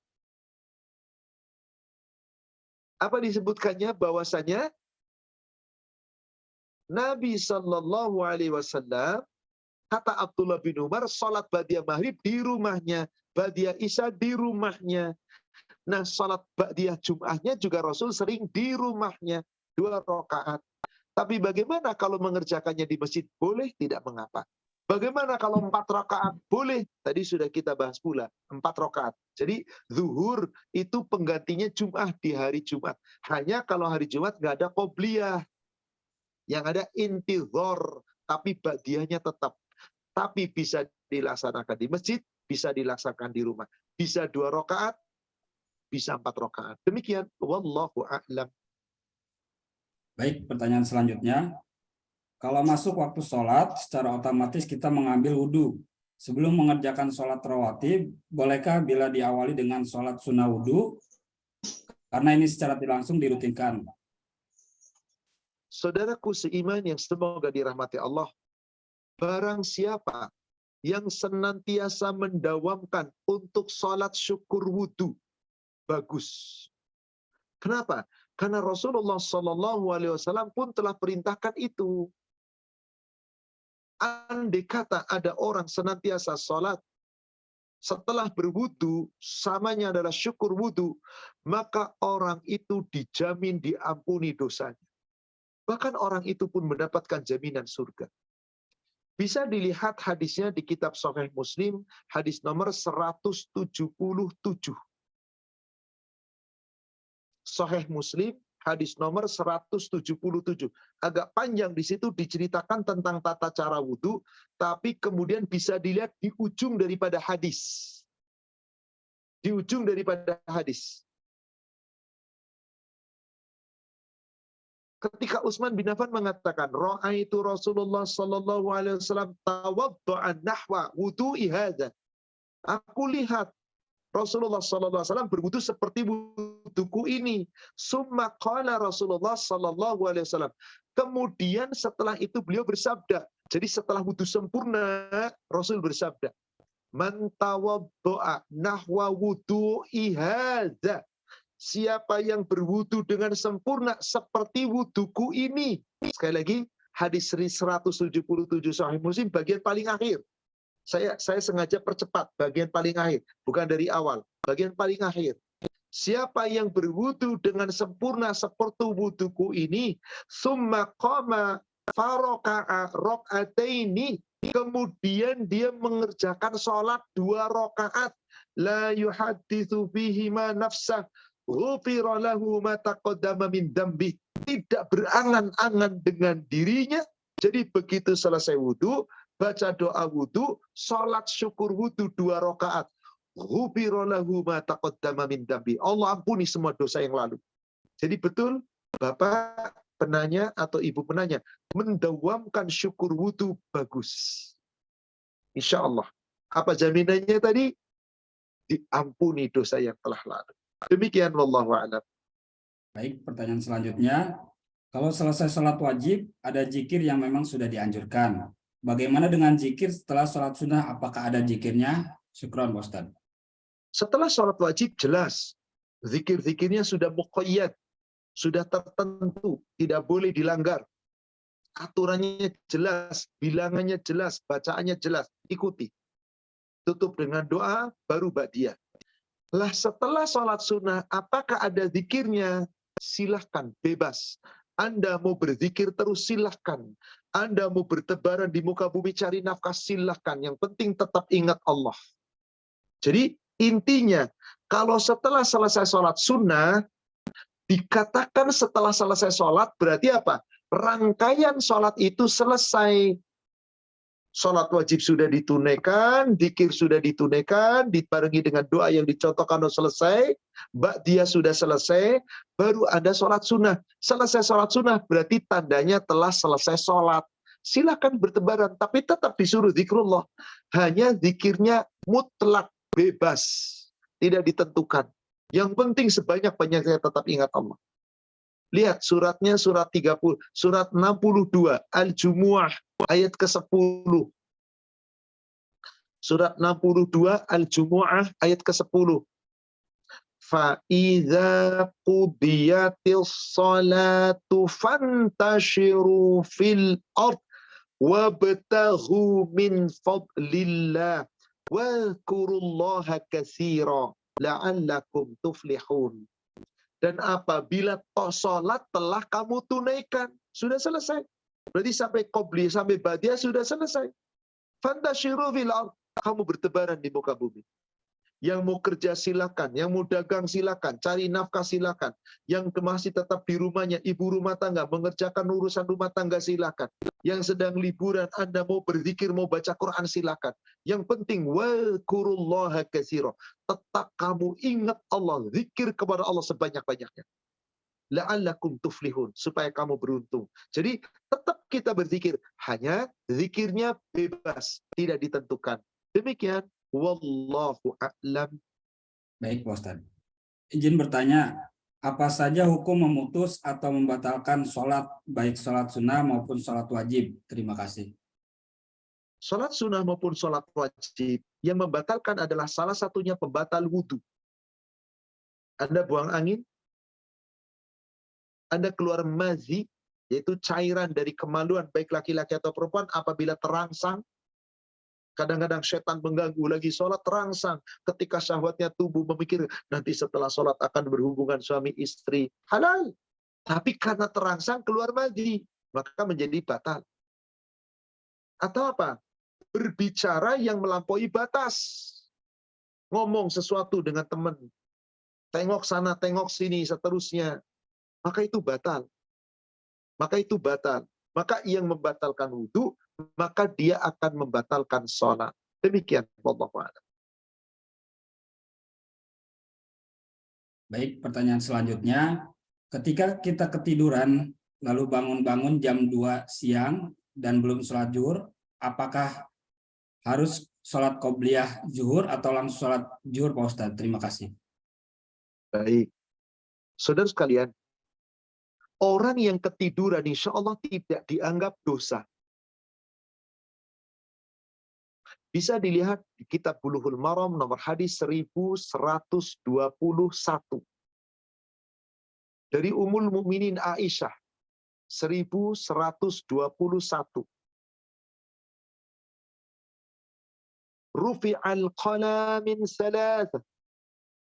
Apa disebutkannya? Bahwasanya Nabi Shallallahu Alaihi Wasallam, kata Abdullah bin Umar, sholat ba'diyah maghrib di rumahnya, ba'diyah isya di rumahnya. Nah, sholat ba'diyah Jum'ahnya juga Rasul sering di rumahnya, 2 rakaat. Tapi bagaimana kalau mengerjakannya di masjid? Boleh, tidak mengapa. Bagaimana kalau 4 rakaat? Boleh. Tadi sudah kita bahas pula, 4 rakaat. Jadi zuhur itu penggantinya Jum'ah di hari Jumat. Hanya kalau hari Jumat nggak ada qobliyah. Yang ada intidhor, tapi ba'diyahnya tetap. Tapi bisa dilaksanakan di masjid, bisa dilaksanakan di rumah. Bisa 2 rakaat, bisa 4 rakaat. Demikian, wallahu a'lam. Baik, pertanyaan selanjutnya. Kalau masuk waktu sholat, secara otomatis kita mengambil wudhu. Sebelum mengerjakan sholat rawatib, bolehkah bila diawali dengan sholat sunnah wudhu? Karena ini secara tidak langsung dirutinkan. Saudaraku seiman yang semoga dirahmati Allah, barang siapa yang senantiasa mendawamkan untuk sholat syukur wudhu, bagus. Kenapa? Karena Rasulullah SAW pun telah perintahkan itu. Andai kata ada orang senantiasa sholat, setelah berwudu, samanya adalah syukur wudu, maka orang itu dijamin diampuni dosanya. Bahkan orang itu pun mendapatkan jaminan surga. Bisa dilihat hadisnya di kitab Sahih Muslim, hadis nomor 177. Sahih Muslim, hadis nomor 177. Agak panjang di situ diceritakan tentang tata cara wudhu, tapi kemudian bisa dilihat di ujung daripada hadis. Di ujung daripada hadis. Ketika Utsman bin Affan mengatakan, ra'aitu Rasulullah sallallahu alaihi wasallam tawaddu'a nahwa wudu'i hadza. Aku lihat Rasulullah sallallahu alaihi wasallam berwudu seperti wuduku ini. Summa qala Rasulullah sallallahu alaihi wasallam. Kemudian setelah itu beliau bersabda. Jadi setelah wudu sempurna, Rasul bersabda, "Man tawaddu'a nahwa wudu'i hadza." Siapa yang berwudu dengan sempurna seperti wuduku ini. Sekali lagi, hadis 177 Sahih Muslim bagian paling akhir. Saya sengaja percepat bagian paling akhir, bukan dari awal. Bagian paling akhir. Siapa yang berwudu dengan sempurna seperti wuduku ini, summa qama faraka'a rakaataini, kemudian dia mengerjakan sholat 2 rakaat, la yuhadditsu fihi ma nafsah, ghufira lahu ma taqaddama min dzambi, tidak berangan-angan dengan dirinya. Jadi begitu selesai wudhu, baca doa wudhu, sholat syukur wudhu 2 rakaat, ghufira lahu ma taqaddama min dzambi, Allah ampuni semua dosa yang lalu. Jadi betul Bapak penanya atau Ibu penanya, mendawamkan syukur wudhu bagus. Insya Allah. Apa jaminannya tadi? Diampuni dosa yang telah lalu. Demikian wallahu a'lam. Baik, pertanyaan selanjutnya. Kalau selesai sholat wajib, ada zikir yang memang sudah dianjurkan. Bagaimana dengan zikir setelah sholat sunnah? Apakah ada zikirnya? Syukran, Pak Ustaz. Setelah sholat wajib jelas. Zikir-zikirnya sudah muqayyad. Sudah tertentu. Tidak boleh dilanggar. Aturannya jelas. Bilangannya jelas. Bacaannya jelas. Ikuti. Tutup dengan doa, baru ba'diyah. Lah setelah sholat sunnah, apakah ada zikirnya? Silahkan, bebas. Anda mau berzikir terus, silahkan. Anda mau bertebaran di muka bumi cari nafkah, silahkan. Yang penting tetap ingat Allah. Jadi intinya, kalau setelah selesai sholat sunnah, dikatakan setelah selesai sholat, berarti apa? Rangkaian sholat itu selesai. Sholat wajib sudah ditunaikan, dzikir sudah ditunaikan, dibarengi dengan doa yang dicontohkan selesai, ba'diyah sudah selesai, baru ada sholat sunnah. Selesai sholat sunnah berarti tandanya telah selesai sholat. Silakan bertebaran, tapi tetap disuruh zikrullah. Hanya zikirnya mutlak, bebas, tidak ditentukan. Yang penting sebanyak-banyaknya tetap ingat Allah. Lihat suratnya, surat 30, surat 62, Al-Jumu'ah, ayat ke-10. Surat 62, Al-Jumu'ah, ayat ke-10. فَإِذَا قُضِيَتِ الصَّلَاةُ فَانْتَشِرُوا فِي الْأَرْضِ وَابْتَغُوا مِنْ فَضْلِ اللَّهِ وَاذْكُرُوا اللَّهَ كَثِيرًا لَعَلَّكُمْ تُفْلِحُونَ. Dan apabila sholat telah kamu tunaikan, sudah selesai. Berarti sampai qobliyah, sampai ba'diyah sudah selesai. Fantashiru fil ardh, kamu bertebaran di muka bumi. Yang mau kerja silakan, yang mau dagang silakan, cari nafkah silakan. Yang masih tetap di rumahnya, ibu rumah tangga, mengerjakan urusan rumah tangga silakan. Yang sedang liburan, Anda mau berzikir, mau baca Quran silakan. Yang penting, wazkurullaha katsira. Tetap kamu ingat Allah, zikir kepada Allah sebanyak-banyaknya. La'allakum tuflihun, supaya kamu beruntung. Jadi tetap kita berzikir, hanya zikirnya bebas, tidak ditentukan. Demikian, wallahu a'lam. Baik, Pak Ustaz. Izin bertanya, apa saja hukum memutus atau membatalkan sholat, baik sholat sunnah maupun sholat wajib? Terima kasih. Sholat sunnah maupun sholat wajib, yang membatalkan adalah salah satunya pembatal wudhu. Anda buang angin, Anda keluar mazi, yaitu cairan dari kemaluan, baik laki-laki atau perempuan, apabila terangsang. Kadang-kadang setan mengganggu lagi sholat, terangsang. Ketika syahwatnya tubuh memikir, nanti setelah sholat akan berhubungan suami istri. Halal. Tapi karena terangsang keluar mazi, maka menjadi batal. Atau apa? Berbicara yang melampaui batas. Ngomong sesuatu dengan teman. Tengok sana, tengok sini, seterusnya. Maka itu batal. Maka itu batal. Maka yang membatalkan wudhu, maka dia akan membatalkan sholat. Demikian. Wallahu a'lam. Baik, pertanyaan selanjutnya. Ketika kita ketiduran, lalu bangun-bangun jam 2 siang dan belum sholat zuhur, apakah harus sholat qobliyah zuhur atau langsung sholat zuhur, Pak Ustadz? Terima kasih. Baik. Saudara sekalian, orang yang ketiduran insya Allah tidak dianggap dosa. Bisa dilihat di kitab Bulughul Maram nomor hadis 1121. Dari Ummul Mukminin Aisyah 1121. Rufi'al qalam min thalath.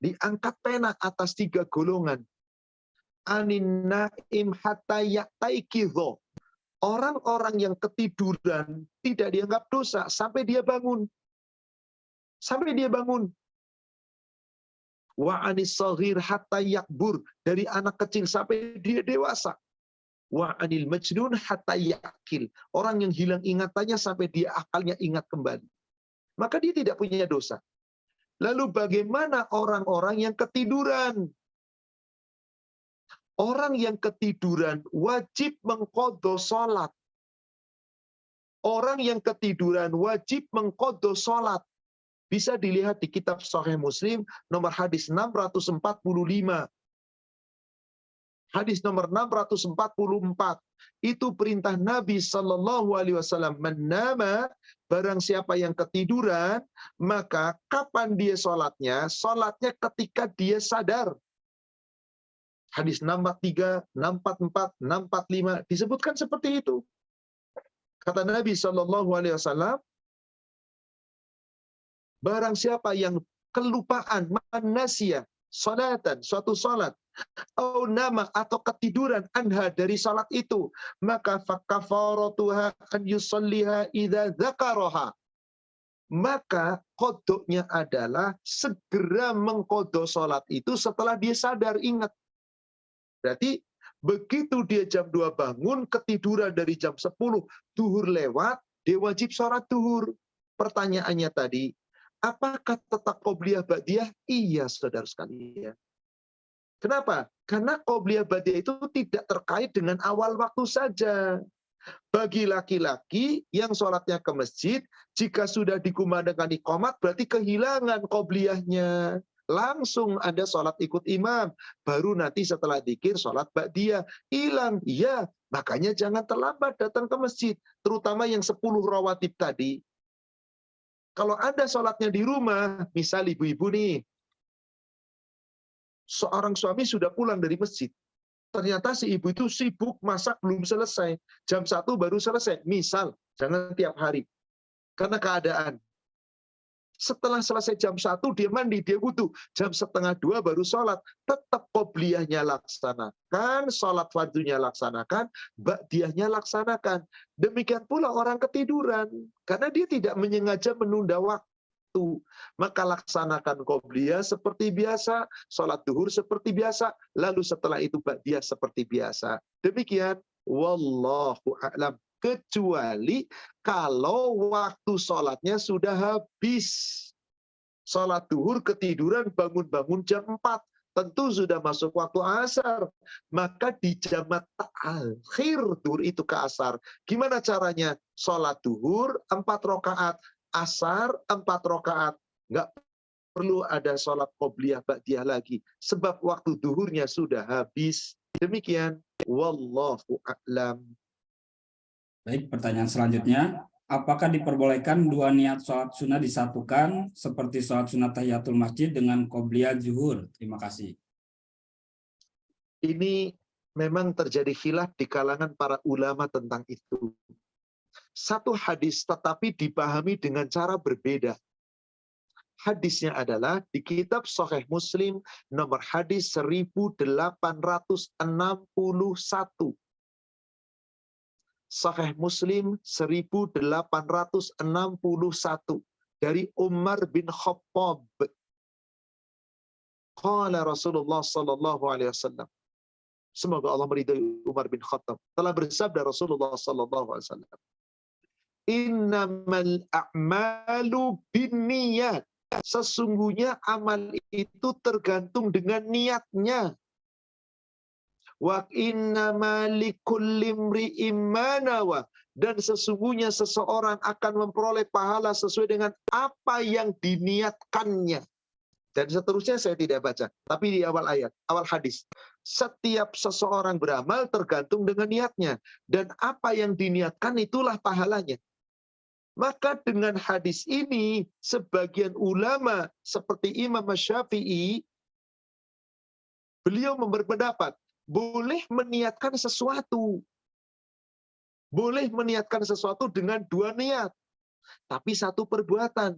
Diangkat pena atas 3 golongan. Anin naim hatta ya'taikidho. Orang-orang yang ketiduran tidak dianggap dosa sampai dia bangun. Sampai dia bangun. Wa anis saghir hatta yakbur, dari anak kecil sampai dia dewasa. Wa anil majnun hatta yakil, orang yang hilang ingatannya sampai dia akalnya ingat kembali. Maka dia tidak punya dosa. Lalu bagaimana orang-orang yang ketiduran? Orang yang ketiduran wajib mengqadha salat. Orang yang ketiduran wajib mengqadha salat. Bisa dilihat di kitab Sahih Muslim nomor hadis 645. Hadis nomor 644. Itu perintah Nabi Shallallahu Alaihi Wasallam. Menama, barang siapa yang ketiduran, maka kapan dia sholatnya? Sholatnya ketika dia sadar. Hadis 643, 644, 645 disebutkan seperti itu. Kata Nabi Shallallahu Alaihi Wasallam, barang siapa yang kelupaan, manasya, salatan, suatu salat, atau nama atau ketiduran anha dari salat itu, maka fakafaratuha an yusalliha idza dzakaraha. Maka kodoknya adalah segera mengkodok salat itu setelah dia sadar, ingat. Berarti begitu dia jam 2 bangun, ketiduran dari jam 10, duhur lewat, dia wajib sholat duhur. Pertanyaannya tadi, apakah tetap qobliyah ba'diyah? Iya, saudara sekalian. Kenapa? Karena qobliyah ba'diyah itu tidak terkait dengan awal waktu saja. Bagi laki-laki yang sholatnya ke masjid, jika sudah dikumandangkan iqamat, berarti kehilangan qobliyahnya. Langsung ada sholat ikut imam, baru nanti setelah dzikir sholat ba'diyah. Hilang, ya. Makanya jangan terlambat datang ke masjid, terutama yang 10 rawatib tadi. Kalau Anda sholatnya di rumah, misal ibu-ibu nih, seorang suami sudah pulang dari masjid, ternyata si ibu itu sibuk masak belum selesai, jam 1 baru selesai, misal, jangan tiap hari, karena keadaan. Setelah selesai jam 1 dia mandi, dia wudu, jam 1:30 baru sholat, tetap qobliyahnya laksanakan, sholat fardunya laksanakan, ba'diyahnya laksanakan. Demikian pula orang ketiduran, karena dia tidak menyengaja menunda waktu, maka laksanakan qobliyah seperti biasa, sholat duhur seperti biasa, lalu setelah itu ba'diyah seperti biasa. Demikian, wallahu a'lam. Kecuali kalau waktu sholatnya sudah habis. Sholat duhur ketiduran bangun-bangun jam 4. Tentu sudah masuk waktu asar. Maka di jamat akhir duhur itu ke asar. Gimana caranya? Sholat duhur 4 rakaat, asar 4 rakaat. Nggak perlu ada sholat qobliyah ba'diyah lagi. Sebab waktu duhurnya sudah habis. Demikian. Wallahu a'lam. Baik, pertanyaan selanjutnya. Apakah diperbolehkan 2 niat sholat sunnah disatukan seperti sholat sunnah tahiyatul masjid dengan qobliyah zuhur? Terima kasih. Ini memang terjadi khilaf di kalangan para ulama tentang itu. Satu hadis tetapi dipahami dengan cara berbeda. Hadisnya adalah di kitab Sahih Muslim nomor hadis 1861. Sahih Muslim 1861 dari Umar bin Khattab. Qala Rasulullah sallallahu alaihi wasallam. Semoga Allah meridai Umar bin Khattab. Telah bersabda Rasulullah sallallahu alaihi wasallam. Innamal a'malu binniyat. Sesungguhnya amal itu tergantung dengan niatnya. Wa innama likulli imri'in ma nawa, dan sesungguhnya seseorang akan memperoleh pahala sesuai dengan apa yang diniatkannya. Dan seterusnya saya tidak baca, tapi di awal ayat, awal hadis. Setiap seseorang beramal tergantung dengan niatnya, dan apa yang diniatkan itulah pahalanya. Maka dengan hadis ini sebagian ulama seperti Imam Syafi'i, beliau berpendapat boleh meniatkan sesuatu. Boleh meniatkan sesuatu dengan 2 niat. Tapi 1 perbuatan.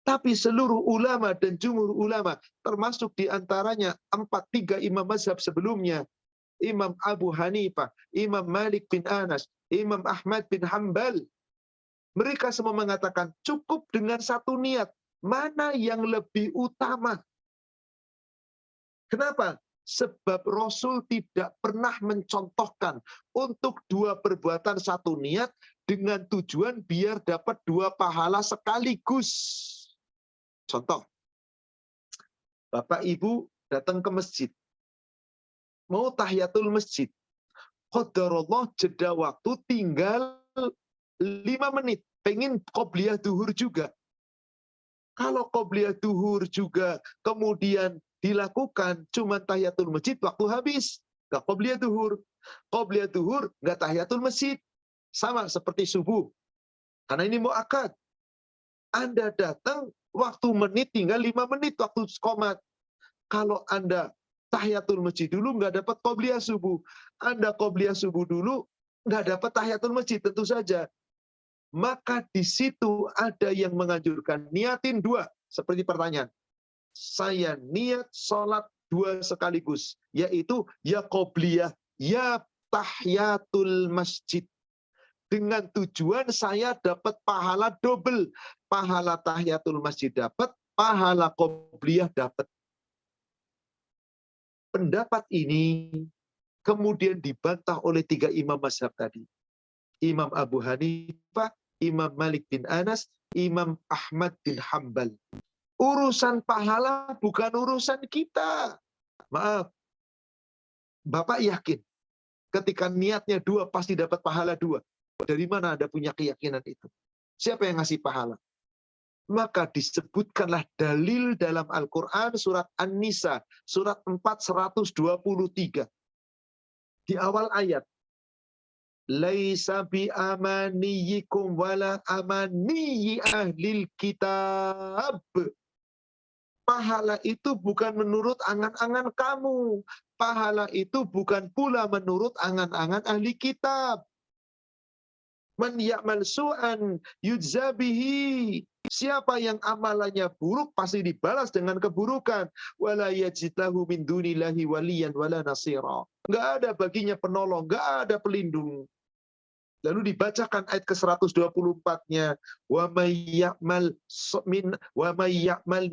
Tapi seluruh ulama dan jumhur ulama, termasuk diantaranya 3 imam mazhab sebelumnya, Imam Abu Hanifah, Imam Malik bin Anas, Imam Ahmad bin Hambal. Mereka semua mengatakan cukup dengan satu niat. Mana yang lebih utama? Kenapa? Sebab Rasul tidak pernah mencontohkan untuk dua perbuatan satu niat dengan tujuan biar dapat dua pahala sekaligus. Contoh, Bapak Ibu datang ke masjid, mau tahiyatul masjid, qadarullah jeda waktu tinggal 5 menit, pengen qobliyah duhur juga. Kalau qobliyah duhur juga kemudian dilakukan cuma tahiyatul masjid, waktu habis, nggak qobliyah duhur. Qobliyah duhur nggak tahiyatul masjid, sama seperti subuh. Karena ini muakkad. Anda datang waktu menit tinggal 5 menit waktu qomat. Kalau Anda tahiyatul masjid dulu nggak dapat qobliyah subuh. Anda qobliyah subuh dulu nggak dapat tahiyatul masjid, tentu saja. Maka di situ ada yang menganjurkan niatin 2, seperti pertanyaan. Saya niat sholat 2 sekaligus, yaitu ya qobliyah, ya tahiyatul masjid. Dengan tujuan saya dapat pahala double. Pahala tahiyatul masjid dapat, pahala qobliyah dapat. Pendapat ini kemudian dibantah oleh 3 imam mazhab tadi. Imam Abu Hanifah, Imam Malik bin Anas, Imam Ahmad bin Hambal. Urusan pahala bukan urusan kita. Maaf. Bapak yakin ketika niatnya 2 pasti dapat pahala 2. Dari mana Anda punya keyakinan itu? Siapa yang ngasih pahala? Maka disebutkanlah dalil dalam Al-Quran surat An-Nisa, surat 4:123. Di awal ayat. Laisa bi amaniyikum wala amaniyi ahlil kitab. Pahala itu bukan menurut angan-angan kamu. Pahala itu bukan pula menurut angan-angan ahli kitab. Man ya'mal su'an yujza bihi. Siapa yang amalannya buruk pasti dibalas dengan keburukan. Wala yajidlahu min dunillahi waliyan wala nasira. Enggak ada baginya penolong, enggak ada pelindung. Lalu dibacakan ayat ke-124-nya, wa may ya'mal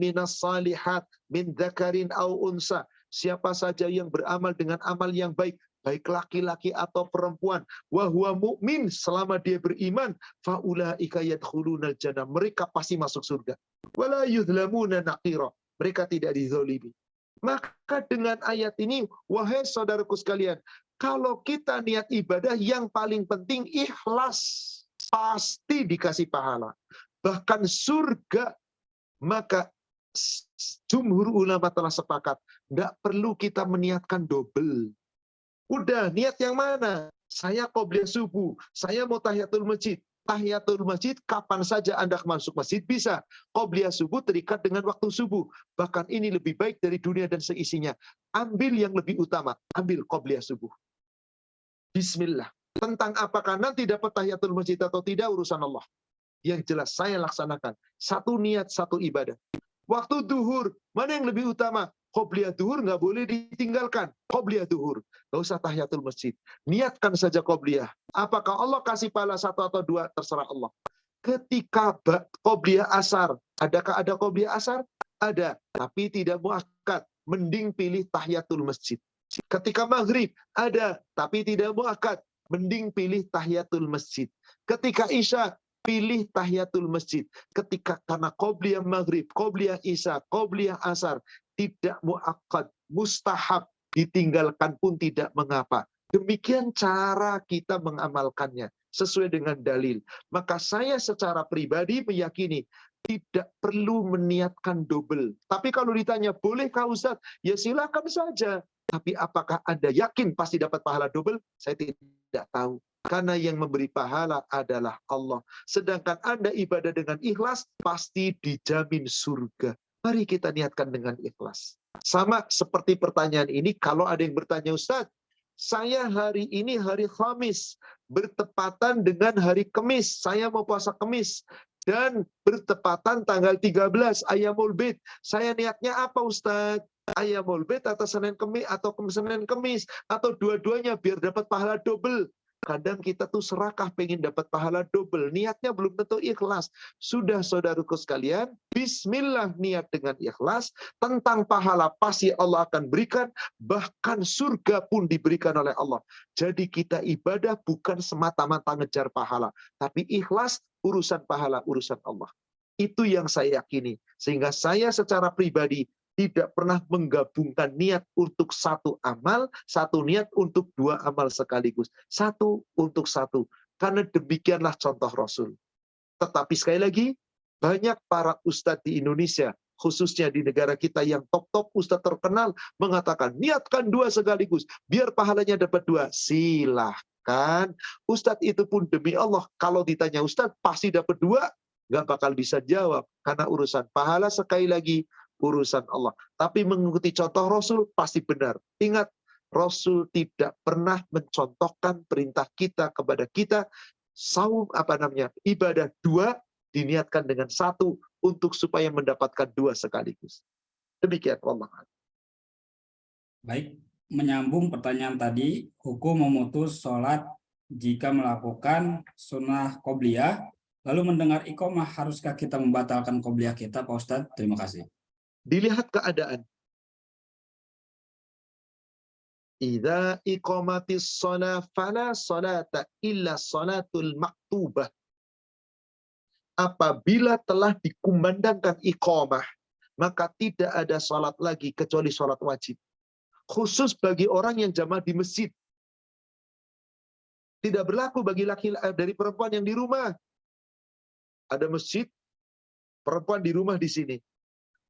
minas salihat min dzakarin aw unsa. Siapa saja yang beramal dengan amal yang baik, baik laki-laki atau perempuan, wa huwa mu'min, selama dia beriman, fa ulaika yadkhulunal jannah, mereka pasti masuk surga. Wala yudhlamuna naqira, mereka tidak dizalimi. Maka dengan ayat ini, wahai saudaraku sekalian, kalau kita niat ibadah yang paling penting ikhlas, pasti dikasih pahala. Bahkan surga. Maka jumhur ulama telah sepakat, nggak perlu kita meniatkan double. Udah, niat yang mana? Saya qobliyah subuh, saya mau tahiyatul masjid. Tahiyatul masjid kapan saja Anda masuk masjid bisa. Qobliyah subuh terikat dengan waktu subuh. Bahkan ini lebih baik dari dunia dan seisinya. Ambil yang lebih utama, ambil qobliyah subuh. Bismillah. Tentang apakah nanti dapat tahiyatul masjid atau tidak, urusan Allah. Yang jelas saya laksanakan. Satu niat, satu ibadah. Waktu duhur, mana yang lebih utama? Qobliyah duhur nggak boleh ditinggalkan. Qobliyah duhur. Nggak usah tahiyatul masjid. Niatkan saja qobliyah. Apakah Allah kasih pahala 1 atau 2? Terserah Allah. Ketika qobliyah asar, adakah ada qobliyah asar? Ada. Tapi tidak muakkad. Mending pilih tahiyatul masjid. Ketika maghrib, ada. Tapi tidak muakkad. Mending pilih tahiyatul masjid. Ketika isya, pilih tahiyatul masjid. Ketika karena qobliyah maghrib, qobliyah isya, qobliyah asar, tidak muakkad, mustahab, ditinggalkan pun tidak mengapa. Demikian cara kita mengamalkannya sesuai dengan dalil. Maka saya secara pribadi meyakini tidak perlu meniatkan double. Tapi kalau ditanya bolehkah Ustaz? Ya silakan saja. Tapi apakah Anda yakin pasti dapat pahala double? Saya tidak tahu. Karena yang memberi pahala adalah Allah. Sedangkan Anda ibadah dengan ikhlas pasti dijamin surga. Mari kita niatkan dengan ikhlas. Sama seperti pertanyaan ini, kalau ada yang bertanya, Ustaz, saya hari ini hari Khamis, bertepatan dengan hari Kemis, saya mau puasa Kemis. dan bertepatan tanggal 13 Ayyamul Bid. Saya niatnya apa Ustadz? Ayyamul Bid atau Senin Kemis atau Senin Kemis atau dua-duanya biar dapat pahala double. Kadang kita tuh serakah pengen dapat pahala double. Niatnya belum tentu ikhlas. Sudah saudaraku sekalian, bismillah niat dengan ikhlas. Tentang pahala pasti Allah akan berikan. Bahkan surga pun diberikan oleh Allah. Jadi kita ibadah bukan semata-mata ngejar pahala. Tapi ikhlas, urusan pahala, urusan Allah. Itu yang saya yakini. Sehingga saya secara pribadi tidak pernah menggabungkan niat untuk satu amal, satu niat untuk dua amal sekaligus. Satu untuk satu. Karena demikianlah contoh Rasul. Tetapi sekali lagi, banyak para ustadz di Indonesia, khususnya di negara kita yang top-top ustadz terkenal, mengatakan, niatkan dua sekaligus, biar pahalanya dapat dua. Silahkan. Ustadz itu pun demi Allah, kalau ditanya ustadz, pasti dapat dua, nggak bakal bisa jawab. Karena urusan pahala sekali lagi, urusan Allah. Tapi mengikuti contoh Rasul pasti benar. Ingat, Rasul tidak pernah mencontohkan perintah kita kepada kita saum ibadah dua diniatkan dengan satu untuk supaya mendapatkan dua sekaligus. Demikian Allah. Baik, menyambung pertanyaan tadi, hukum memutus sholat jika melakukan sunnah qobliyah, lalu mendengar iqomah, haruskah kita membatalkan qobliyah kita, Pak Ustadz? Terima kasih. Dilihat keadaan. Idza iqamatis shalah fala salata illa salatul maktubah. Apabila telah dikumandangkan iqamah, maka tidak ada salat lagi kecuali salat wajib. Khusus bagi orang yang jamaah di masjid. Tidak berlaku bagi laki-laki dari perempuan yang di rumah. Ada masjid, perempuan di rumah di sini.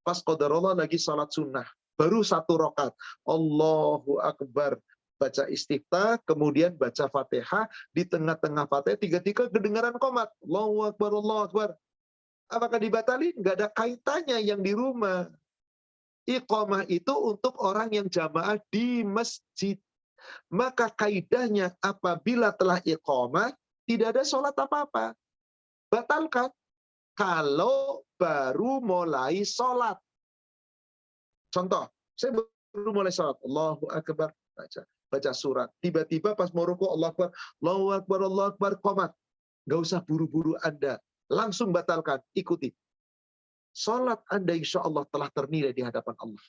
Pas qadarullah lagi salat sunnah. Baru 1 rakaat. Allahu Akbar. Baca istiftah, kemudian baca Fatihah. Di tengah-tengah Fatihah, tiga-tiga kedengaran qomat. Allahu Akbar, Allahu Akbar. Apakah dibatalin? Nggak ada kaitannya yang di rumah. Iqamah itu untuk orang yang jamaah di masjid. Maka kaidahnya apabila telah iqamah, tidak ada sholat apa-apa. Batalkan. Kalau baru mulai sholat. Contoh, saya baru mulai sholat. Allahu Akbar. Baca surat. Tiba-tiba pas mau rukuk, Allahu Akbar. Allahu Akbar, Allahu Akbar. Qomat. Nggak usah buru-buru Anda. Langsung batalkan. Ikuti. Sholat Anda insya Allah telah ternilai di hadapan Allah.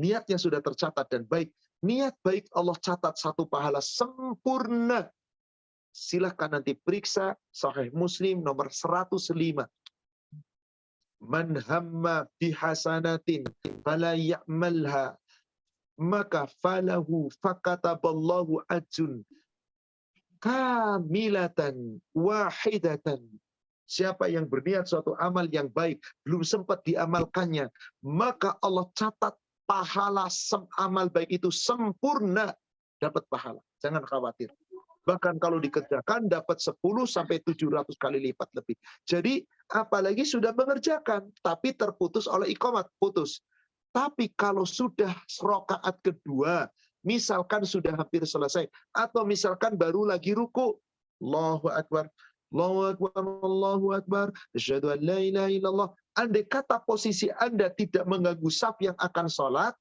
Niatnya sudah tercatat dan baik. Niat baik Allah catat satu pahala sempurna. Silahkan nanti periksa Sahih Muslim nomor 105. Man hamma bihasanatin fala ya'malha maka falahu fakataballahu ajun kamilatan wahidatan. Siapa yang berniat suatu amal yang baik belum sempat diamalkannya, maka Allah catat pahala amal baik itu sempurna, dapat pahala. Jangan khawatir. Bahkan kalau dikerjakan dapat 10 sampai 700 kali lipat lebih. Jadi apalagi sudah mengerjakan tapi terputus oleh iqamat, putus. Tapi kalau sudah rakaat kedua, misalkan sudah hampir selesai atau misalkan baru lagi ruku, Allahu Akbar, Allahu Akbar, Allahu Akbar, asyhadu an la ilaha illallah. Andai kata posisi Anda tidak mengganggu saf yang akan sholat,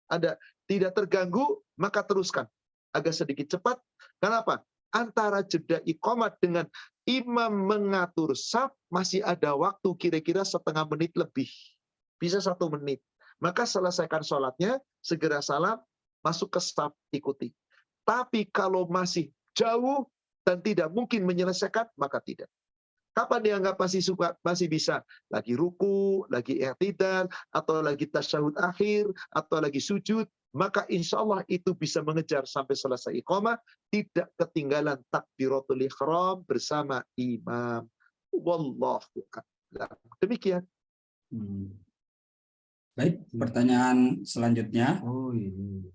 Anda tidak terganggu, maka teruskan. Agak sedikit cepat. Kenapa? Antara jeda iqamat dengan imam mengatur saf masih ada waktu kira-kira setengah menit lebih. Bisa 1 menit. Maka selesaikan sholatnya, segera salam, masuk ke saf, ikuti. Tapi kalau masih jauh dan tidak mungkin menyelesaikan, maka tidak. Kapan dianggap masih bisa? Lagi ruku, lagi i'tidal, atau lagi tasyahud akhir, atau lagi sujud, maka insya Allah itu bisa mengejar sampai selesai iqamah, tidak ketinggalan takbiratul ihram bersama imam. Wallahu a'lam. Demikian. Baik, pertanyaan selanjutnya.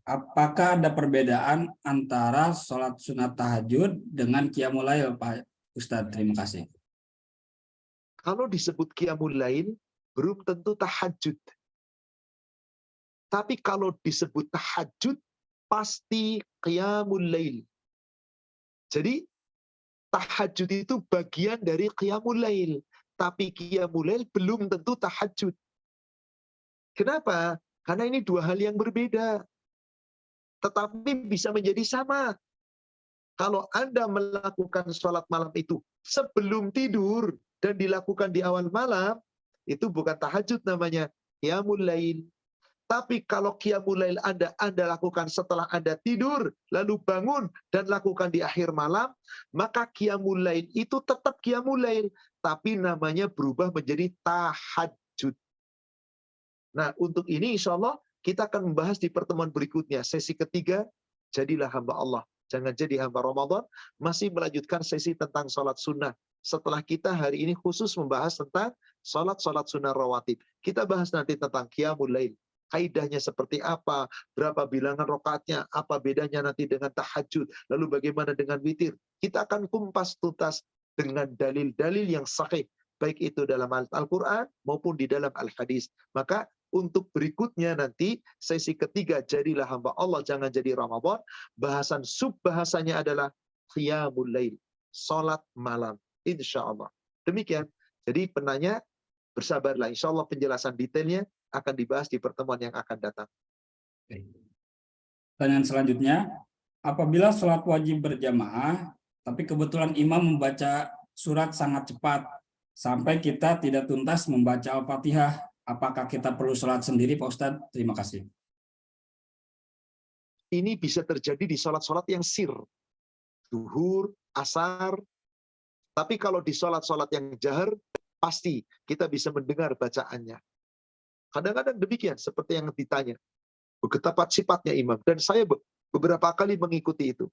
Apakah ada perbedaan antara sholat sunat tahajud dengan qiyamul lail, Pak Ustadz? Terima kasih. Kalau disebut qiyamul lail, belum tentu tahajud. Tapi kalau disebut tahajud, pasti qiyamul lail. Jadi, tahajud itu bagian dari qiyamul lail. Tapi qiyamul lail belum tentu tahajud. Kenapa? Karena ini dua hal yang berbeda. Tetapi bisa menjadi sama. Kalau Anda melakukan sholat malam itu sebelum tidur dan dilakukan di awal malam, itu bukan tahajud namanya, qiyamul lail. Tapi kalau qiyamul lail Anda lakukan setelah Anda tidur, lalu bangun dan lakukan di akhir malam, maka qiyamul lail itu tetap qiyamul lail, tapi namanya berubah menjadi tahajud. Nah, untuk ini insya Allah kita akan membahas di pertemuan berikutnya. Sesi ketiga, jadilah hamba Allah. Jangan jadi hamba Ramadan, masih melanjutkan sesi tentang sholat sunnah. Setelah kita hari ini khusus membahas tentang sholat sunnah rawatib. Kita bahas nanti tentang qiyamul lail. Kaidahnya seperti apa, berapa bilangan rakaatnya, apa bedanya nanti dengan tahajud, lalu bagaimana dengan witir. Kita akan kumpas tuntas dengan dalil-dalil yang sahih, baik itu dalam Al-Quran maupun di dalam Al-Hadis. Maka untuk berikutnya nanti, sesi ketiga, jadilah hamba Allah, jangan jadi Ramadan, bahasan sub-bahasanya adalah qiyamul lail, salat malam, insya Allah. Demikian. Jadi penanya, bersabarlah, insya Allah penjelasan detailnya akan dibahas di pertemuan yang akan datang. Pertanyaan selanjutnya, apabila sholat wajib berjamaah, tapi kebetulan imam membaca surat sangat cepat, sampai kita tidak tuntas membaca Al-Fatihah, apakah kita perlu sholat sendiri, Pak Ustadz? Terima kasih. Ini bisa terjadi di sholat-sholat yang sir. Zuhur, asar. Tapi kalau di sholat-sholat yang jahar, pasti kita bisa mendengar bacaannya. Kadang-kadang demikian, seperti yang ditanya. Betapa sifatnya imam. Dan saya beberapa kali mengikuti itu.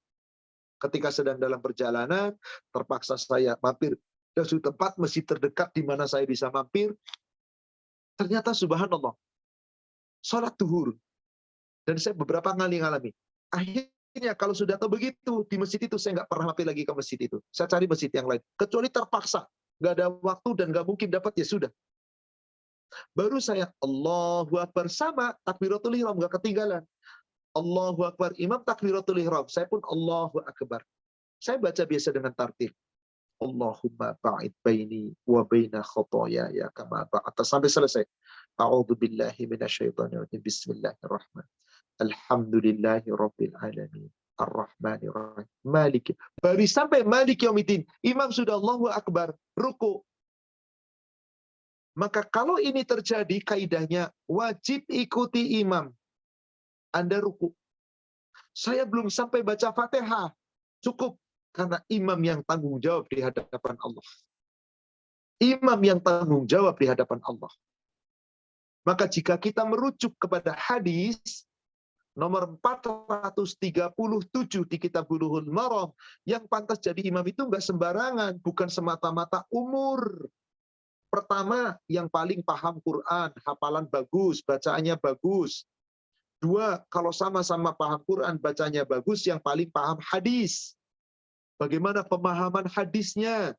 Ketika sedang dalam perjalanan, terpaksa saya mampir ke suatu tempat masjid terdekat di mana saya bisa mampir. Ternyata subhanallah, sholat duhur. Dan saya beberapa kali ngalami. Akhirnya kalau sudah tahu begitu, di masjid itu saya nggak pernah mampir lagi ke masjid itu. Saya cari masjid yang lain. Kecuali terpaksa. Nggak ada waktu dan nggak mungkin dapat, ya sudah. Baru saya Allahu Akbar sama takbiratul ihram, nggak ketinggalan. Allahu Akbar, imam takbiratul ihram, saya pun Allahu Akbar. Saya baca biasa dengan tartil. Allahumma ba'id baini wa baina khotoyaya kama ba'ata, sampai selesai. A'udzu billahi minasyaitonir rajim. Bismillahirrahmanirrahim. Alhamdulillahi rabbil alamin. Ar-Rahmanir Rahim. Maliki. Baru sampai Maliki yaumiddin, imam sudah Allahu Akbar, ruku. Maka kalau ini terjadi, kaidahnya wajib ikuti imam. Anda ruku. Saya belum sampai baca Fatihah. Cukup. Karena imam yang tanggung jawab di hadapan Allah. Imam yang tanggung jawab di hadapan Allah. Maka jika kita merujuk kepada hadis nomor 437 di kitab Bulughul Maram, yang pantas jadi imam itu enggak sembarangan, bukan semata-mata umur. Pertama, yang paling paham Quran, hafalan bagus, bacaannya bagus. Dua, kalau sama-sama paham Quran, bacanya bagus, yang paling paham hadis. Bagaimana pemahaman hadisnya?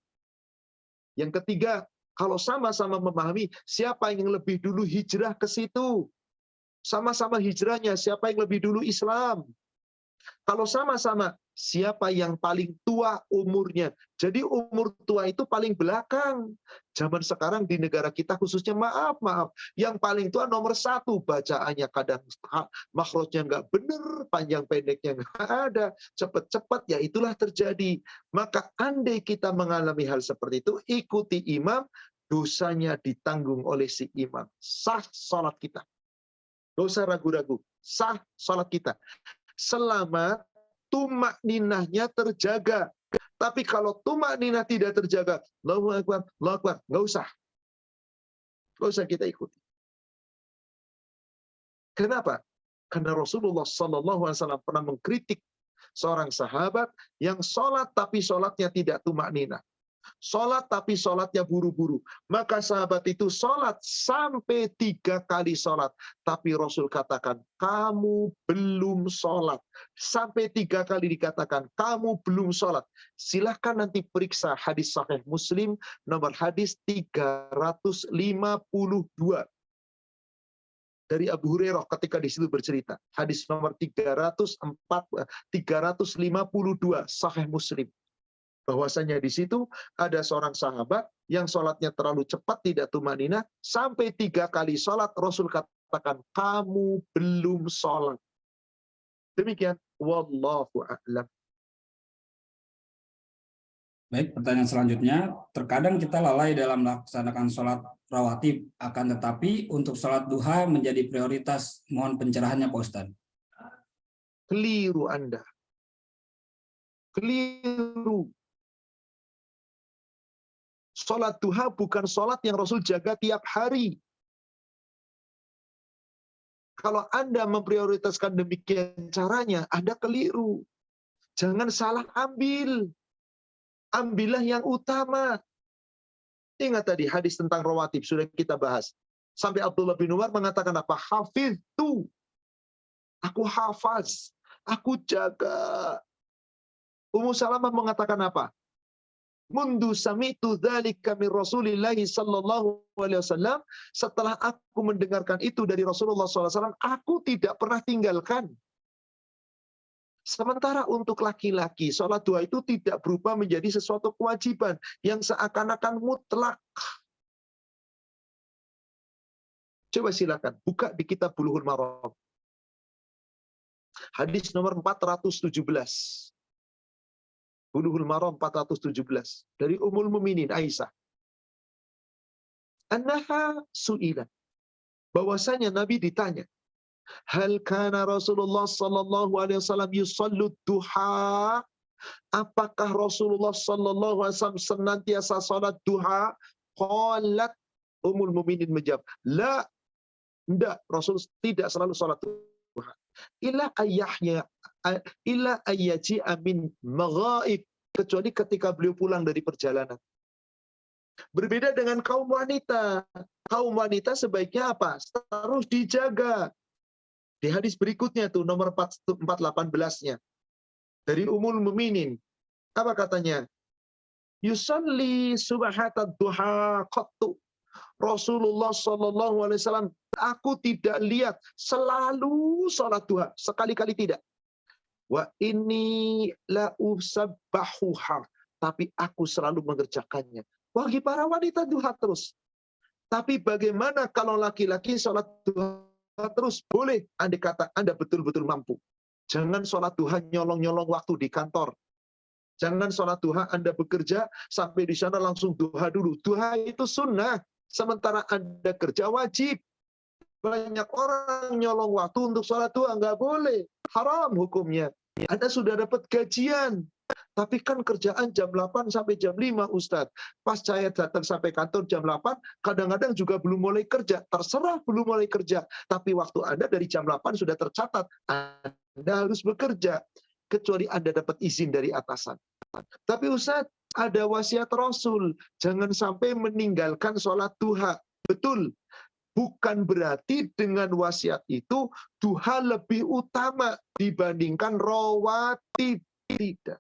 Yang ketiga, kalau sama-sama memahami, siapa yang lebih dulu hijrah ke situ? Sama-sama hijrahnya, siapa yang lebih dulu Islam? Kalau sama-sama, siapa yang paling tua umurnya? Jadi umur tua itu paling belakang. Zaman sekarang di negara kita khususnya, maaf, yang paling tua nomor 1, bacaannya kadang makhrajnya nggak benar, panjang pendeknya nggak ada, cepat-cepat, ya itulah terjadi. Maka andai kita mengalami hal seperti itu, ikuti imam, dosanya ditanggung oleh si imam. Sah salat kita. Nggak usah ragu-ragu, sah salat kita. Selama tumak ninahnya terjaga. Tapi kalau tumak ninah tidak terjaga, Allahu Akbar, nggak usah. Nggak usah kita ikuti. Kenapa? Karena Rasulullah SAW pernah mengkritik seorang sahabat yang sholat tapi sholatnya tidak tumak ninah. Sholat tapi sholatnya buru-buru. Maka sahabat itu sholat sampai 3 kali sholat. Tapi Rasul katakan, kamu belum sholat. Sampai 3 kali dikatakan, kamu belum sholat. Silahkan nanti periksa hadis Sahih Muslim, nomor hadis 352. Dari Abu Hurairah ketika di situ bercerita. Hadis nomor 352, Sahih Muslim. Bahwasanya di situ ada seorang sahabat yang sholatnya terlalu cepat, tidak tumanina, sampai 3 kali sholat Rasul katakan, kamu belum sholat. Demikian, wallahu a'lam. Baik, pertanyaan selanjutnya, terkadang kita lalai dalam melaksanakan sholat rawatib, akan tetapi untuk sholat duha menjadi prioritas. Mohon pencerahannya Pak Ustadz. Keliru Anda. Keliru. Sholat duha bukan sholat yang Rasul jaga tiap hari. Kalau Anda memprioritaskan demikian caranya, Anda keliru. Jangan salah ambil. Ambillah yang utama. Ingat tadi hadis tentang rawatib, sudah kita bahas. Sampai Abdullah bin Umar mengatakan apa? Hafidtu. Aku hafaz. Aku jaga. Ummu Salamah mengatakan apa? Mundu sami'tu dzalika min Rasulillah sallallahu alaihi wasallam, setelah aku mendengarkan itu dari Rasulullah SAW, aku tidak pernah tinggalkan. Sementara untuk laki-laki, sholat duha itu tidak berubah menjadi sesuatu kewajiban yang seakan-akan mutlak. Coba silakan buka di kitab Bulughul Maram. Hadis nomor 417. Bulughul Maram 417 dari Ummul Mukminin Aisyah. Annaha su'ilat. Bahwasanya Nabi ditanya, hal kana Rasulullah sallallahu alaihi wasallam yusallu duha? Apakah Rasulullah sallallahu alaihi wasallam senantiasa salat duha? Qalat, Ummul Mukminin menjawab, la, tidak, Rasul tidak selalu salat duha. Illa ayyaji'a min maghaib, kecuali ketika beliau pulang dari perjalanan. Berbeda dengan kaum wanita. Kaum wanita sebaiknya apa? Harus dijaga. Di hadis berikutnya tuh nomor 418-nya dari Ummul Mukminin, apa katanya? Yusalli subhatat duha qattu. Rasulullah sallallahu alaihi wasallam, aku tidak lihat selalu salat duha, sekali-kali tidak. Wa inni la usabbahuha, tapi aku selalu mengerjakannya. Bagi para wanita duha terus. Tapi bagaimana kalau laki-laki salat duha terus? Boleh, andai kata Anda betul-betul mampu. Jangan sholat duha nyolong-nyolong waktu di kantor. Jangan sholat duha Anda bekerja sampai di sana langsung duha dulu. Duha itu sunnah, sementara Anda kerja wajib. Banyak orang nyolong waktu untuk sholat duha, nggak boleh. Haram hukumnya. Anda sudah dapat gajian. Tapi kan kerjaan jam 8 sampai jam 5, Ustadz. Pas saya datang sampai kantor jam 8, kadang-kadang juga belum mulai kerja. Terserah belum mulai kerja. Tapi waktu Anda dari jam 8 sudah tercatat. Anda harus bekerja. Kecuali Anda dapat izin dari atasan. Tapi Ustadz, ada wasiat Rasul. Jangan sampai meninggalkan sholat duha. Betul. Bukan berarti dengan wasiat itu, duha lebih utama dibandingkan rawatib. Tidak.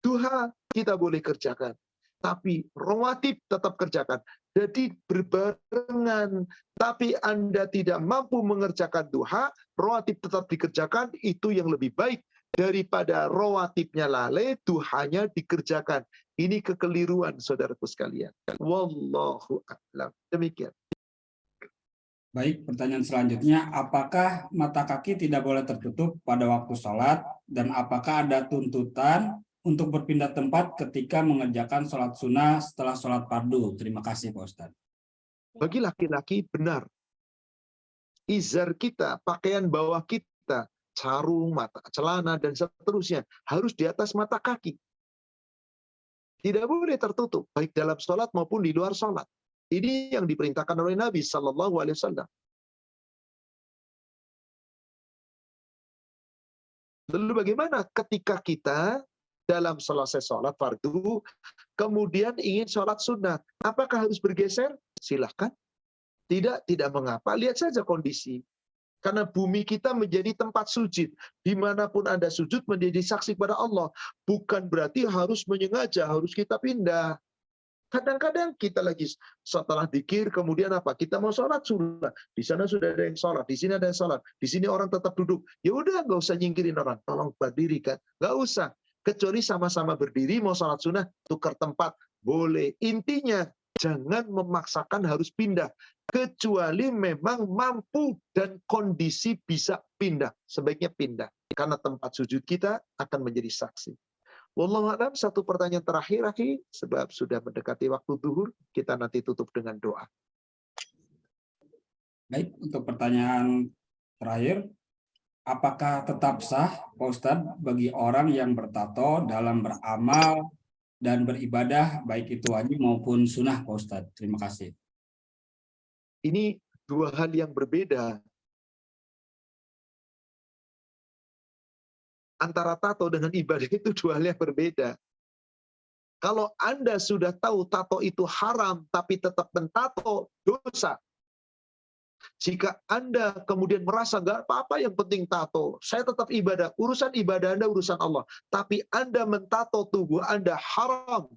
Duha kita boleh kerjakan, tapi rawatib tetap kerjakan. Jadi berbarengan. Tapi Anda tidak mampu mengerjakan duha, rawatib tetap dikerjakan, itu yang lebih baik daripada rawatibnya lalai, duhanya dikerjakan. Ini kekeliruan, saudaraku sekalian. Wallahu a'lam. Demikian. Baik, pertanyaan selanjutnya, apakah mata kaki tidak boleh tertutup pada waktu sholat, dan apakah ada tuntutan untuk berpindah tempat ketika mengerjakan sholat sunnah setelah sholat fardu? Terima kasih Pak Ustadz. Bagi laki-laki benar. Izar kita, pakaian bawah kita, sarung, mata, celana, dan seterusnya, harus di atas mata kaki. Tidak boleh tertutup, baik dalam sholat maupun di luar sholat. Ini yang diperintahkan oleh Nabi Sallallahu Alaihi Wasallam. Lalu bagaimana ketika kita dalam selesai sholat fardu, kemudian ingin sholat sunnah, apakah harus bergeser? Silahkan. Tidak mengapa. Lihat saja kondisi. Karena bumi kita menjadi tempat sujud. Dimanapun Anda sujud menjadi saksi pada Allah. Bukan berarti harus menyengaja, harus kita pindah. Kadang-kadang kita lagi setelah dzikir, kemudian apa? Kita mau sholat sunnah. Di sana sudah ada yang sholat, di sini ada yang sholat. Di sini orang tetap duduk. Ya udah, nggak usah nyingkirin orang. Tolong berdiri kan. Nggak usah. Kecuali sama-sama berdiri mau sholat sunnah, tukar tempat, boleh. Intinya jangan memaksakan harus pindah. Kecuali memang mampu dan kondisi bisa pindah. Sebaiknya pindah. Karena tempat sujud kita akan menjadi saksi. Wallahu a'lam, satu pertanyaan terakhir, akhi, sebab sudah mendekati waktu zuhur, kita nanti tutup dengan doa. Baik, untuk pertanyaan terakhir, apakah tetap sah, Pak Ustadz, bagi orang yang bertato dalam beramal dan beribadah, baik itu wajib maupun sunnah, Pak Ustadz? Terima kasih. Ini dua hal yang berbeda. Antara tato dengan ibadah itu dua hal yang berbeda. Kalau Anda sudah tahu tato itu haram, tapi tetap mentato, dosa. Jika Anda kemudian merasa nggak apa-apa, yang penting tato, saya tetap ibadah, urusan ibadah Anda, urusan Allah. Tapi Anda mentato tubuh Anda haram.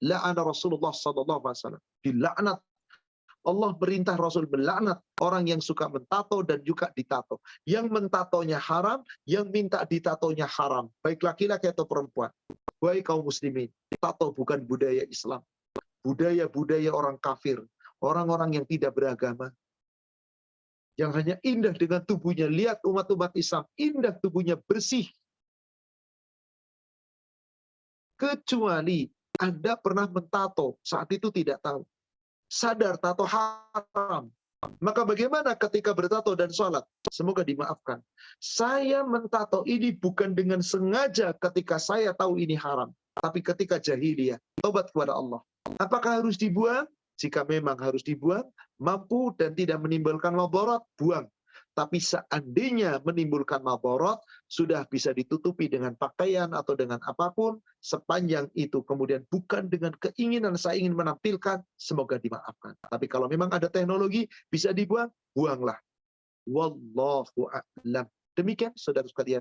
La'ana Rasulullah SAW. Dilaknat. Allah perintah Rasul melaknat orang yang suka mentato dan juga ditato. Yang mentatonya haram, yang minta ditatonya haram. Baik laki-laki atau perempuan. Wahai kaum muslimin, tato bukan budaya Islam. Budaya-budaya orang kafir. Orang-orang yang tidak beragama. Yang hanya indah dengan tubuhnya. Lihat umat-umat Islam, indah tubuhnya, bersih. Kecuali Anda pernah mentato, saat itu tidak tahu. Sadar tato haram. Maka bagaimana ketika bertato dan sholat? Semoga dimaafkan. Saya mentato ini bukan dengan sengaja ketika saya tahu ini haram. Tapi ketika jahiliyah, tobat kepada Allah. Apakah harus dibuang? Jika memang harus dibuang, mampu dan tidak menimbulkan mabarat, buang. Tapi seandainya menimbulkan mabarat, sudah bisa ditutupi dengan pakaian atau dengan apapun, sepanjang itu kemudian bukan dengan keinginan saya ingin menampilkan, semoga dimaafkan. Tapi kalau memang ada teknologi, bisa dibuang, buanglah. Wallahu a'lam. Demikian, saudara sekalian.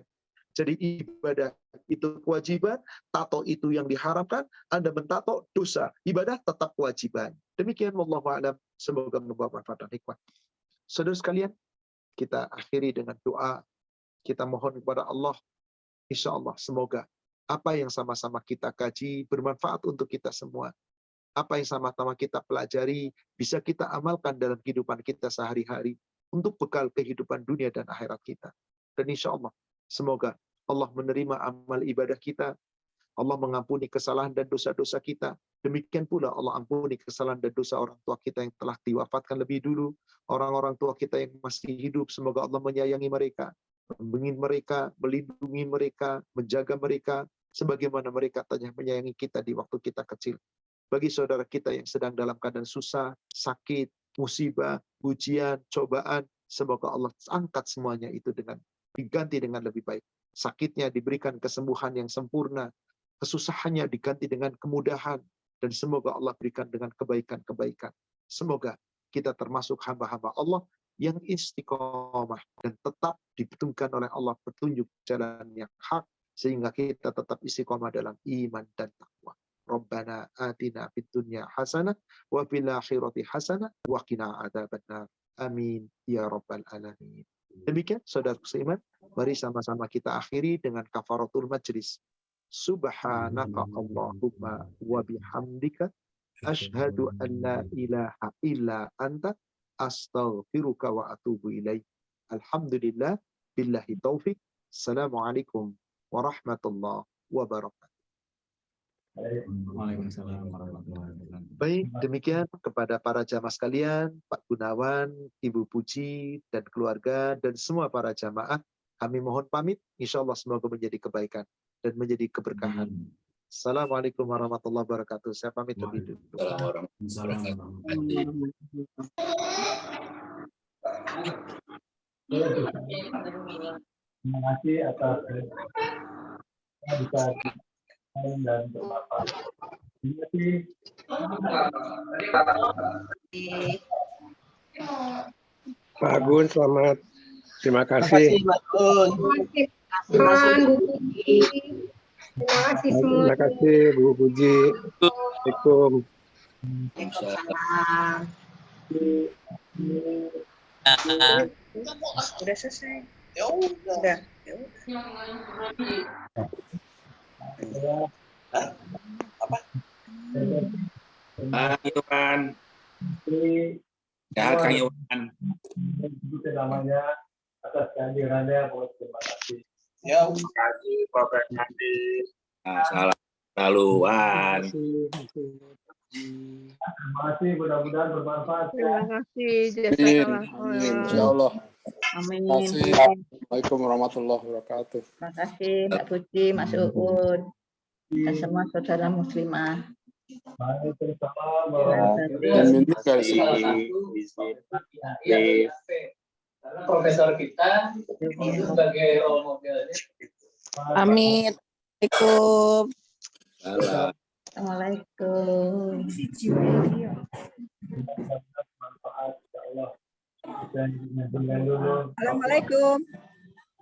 Jadi ibadah itu kewajiban, tato itu yang diharamkan, Anda mentato dosa, ibadah tetap kewajiban. Demikian, wallahu a'lam. Semoga membawa manfaat dan hikmah. Saudara sekalian, kita akhiri dengan doa. Kita mohon kepada Allah, insya Allah semoga apa yang sama-sama kita kaji bermanfaat untuk kita semua. Apa yang sama-sama kita pelajari bisa kita amalkan dalam kehidupan kita sehari-hari untuk bekal kehidupan dunia dan akhirat kita. Dan insya Allah semoga Allah menerima amal ibadah kita. Allah mengampuni kesalahan dan dosa-dosa kita. Demikian pula Allah ampuni kesalahan dan dosa orang tua kita yang telah diwafatkan lebih dulu. Orang-orang tua kita yang masih hidup, semoga Allah menyayangi mereka, membimbing mereka, melindungi mereka, menjaga mereka, sebagaimana mereka telah menyayangi kita di waktu kita kecil. Bagi saudara kita yang sedang dalam keadaan susah, sakit, musibah, ujian, cobaan, semoga Allah angkat semuanya itu dengan diganti dengan lebih baik. Sakitnya diberikan kesembuhan yang sempurna, kesusahannya diganti dengan kemudahan, dan semoga Allah berikan dengan kebaikan-kebaikan. Semoga kita termasuk hamba-hamba Allah yang istiqomah dan tetap dipetunjukkan oleh Allah petunjuk jalan yang hak, sehingga kita tetap istiqomah dalam iman dan takwa. Rabbana atina fid dunya hasanah wa fil akhirati hasanah wa qina adzabannar. Amin ya rabbal alamin. Demikian saudara seiman, mari sama-sama kita akhiri dengan kafaratul majlis. Subhanaka Allahumma wa bihamdika asyhadu an la ilaha illa anta astaghfiruka wa atubu ilaik. Alhamdulillah billahi taufik. Assalamualaikum warahmatullahi wabarakatuh. Waalaikumsalam warahmatullahi wabarakatuh. Baik, demikian kepada para jamaah sekalian, Pak Gunawan, Ibu Puji, dan keluarga, dan semua para jamaah, kami mohon pamit. Insya Allah semoga menjadi kebaikan dan menjadi keberkahan. Assalamualaikum warahmatullahi wabarakatuh. Saya pamit lebih dulu. Terima kasih atas bisa dan bermanfaat. Terima kasih. Pak Agun, selamat. Terima kasih. Terima kasih semua. Terima kasih Bu Puji. Assalamualaikum. Udah selesai. Ya udah. Kang Iwan. Sehat Kang Iwan. Sebutin namanya atas kehadirannya. Terima kasih. Ya, Terima kasih Pak Fernandi. Nah, salam selaluan. Terima kasih, mudah-mudahan bermanfaat. Terima kasih. Amin. Insya Allah. Amin. Terima kasih. Assalamualaikum warahmatullahi wabarakatuh. Terima kasih Mbak Puji, Mas Uun, dan semua saudara muslimah. Amin juga Profesor kita sebagai role modelnya. Amin. Assalamualaikum. Salam. Assalamualaikum. Bermanfaat, insya Allah. Dan dulu. Assalamualaikum.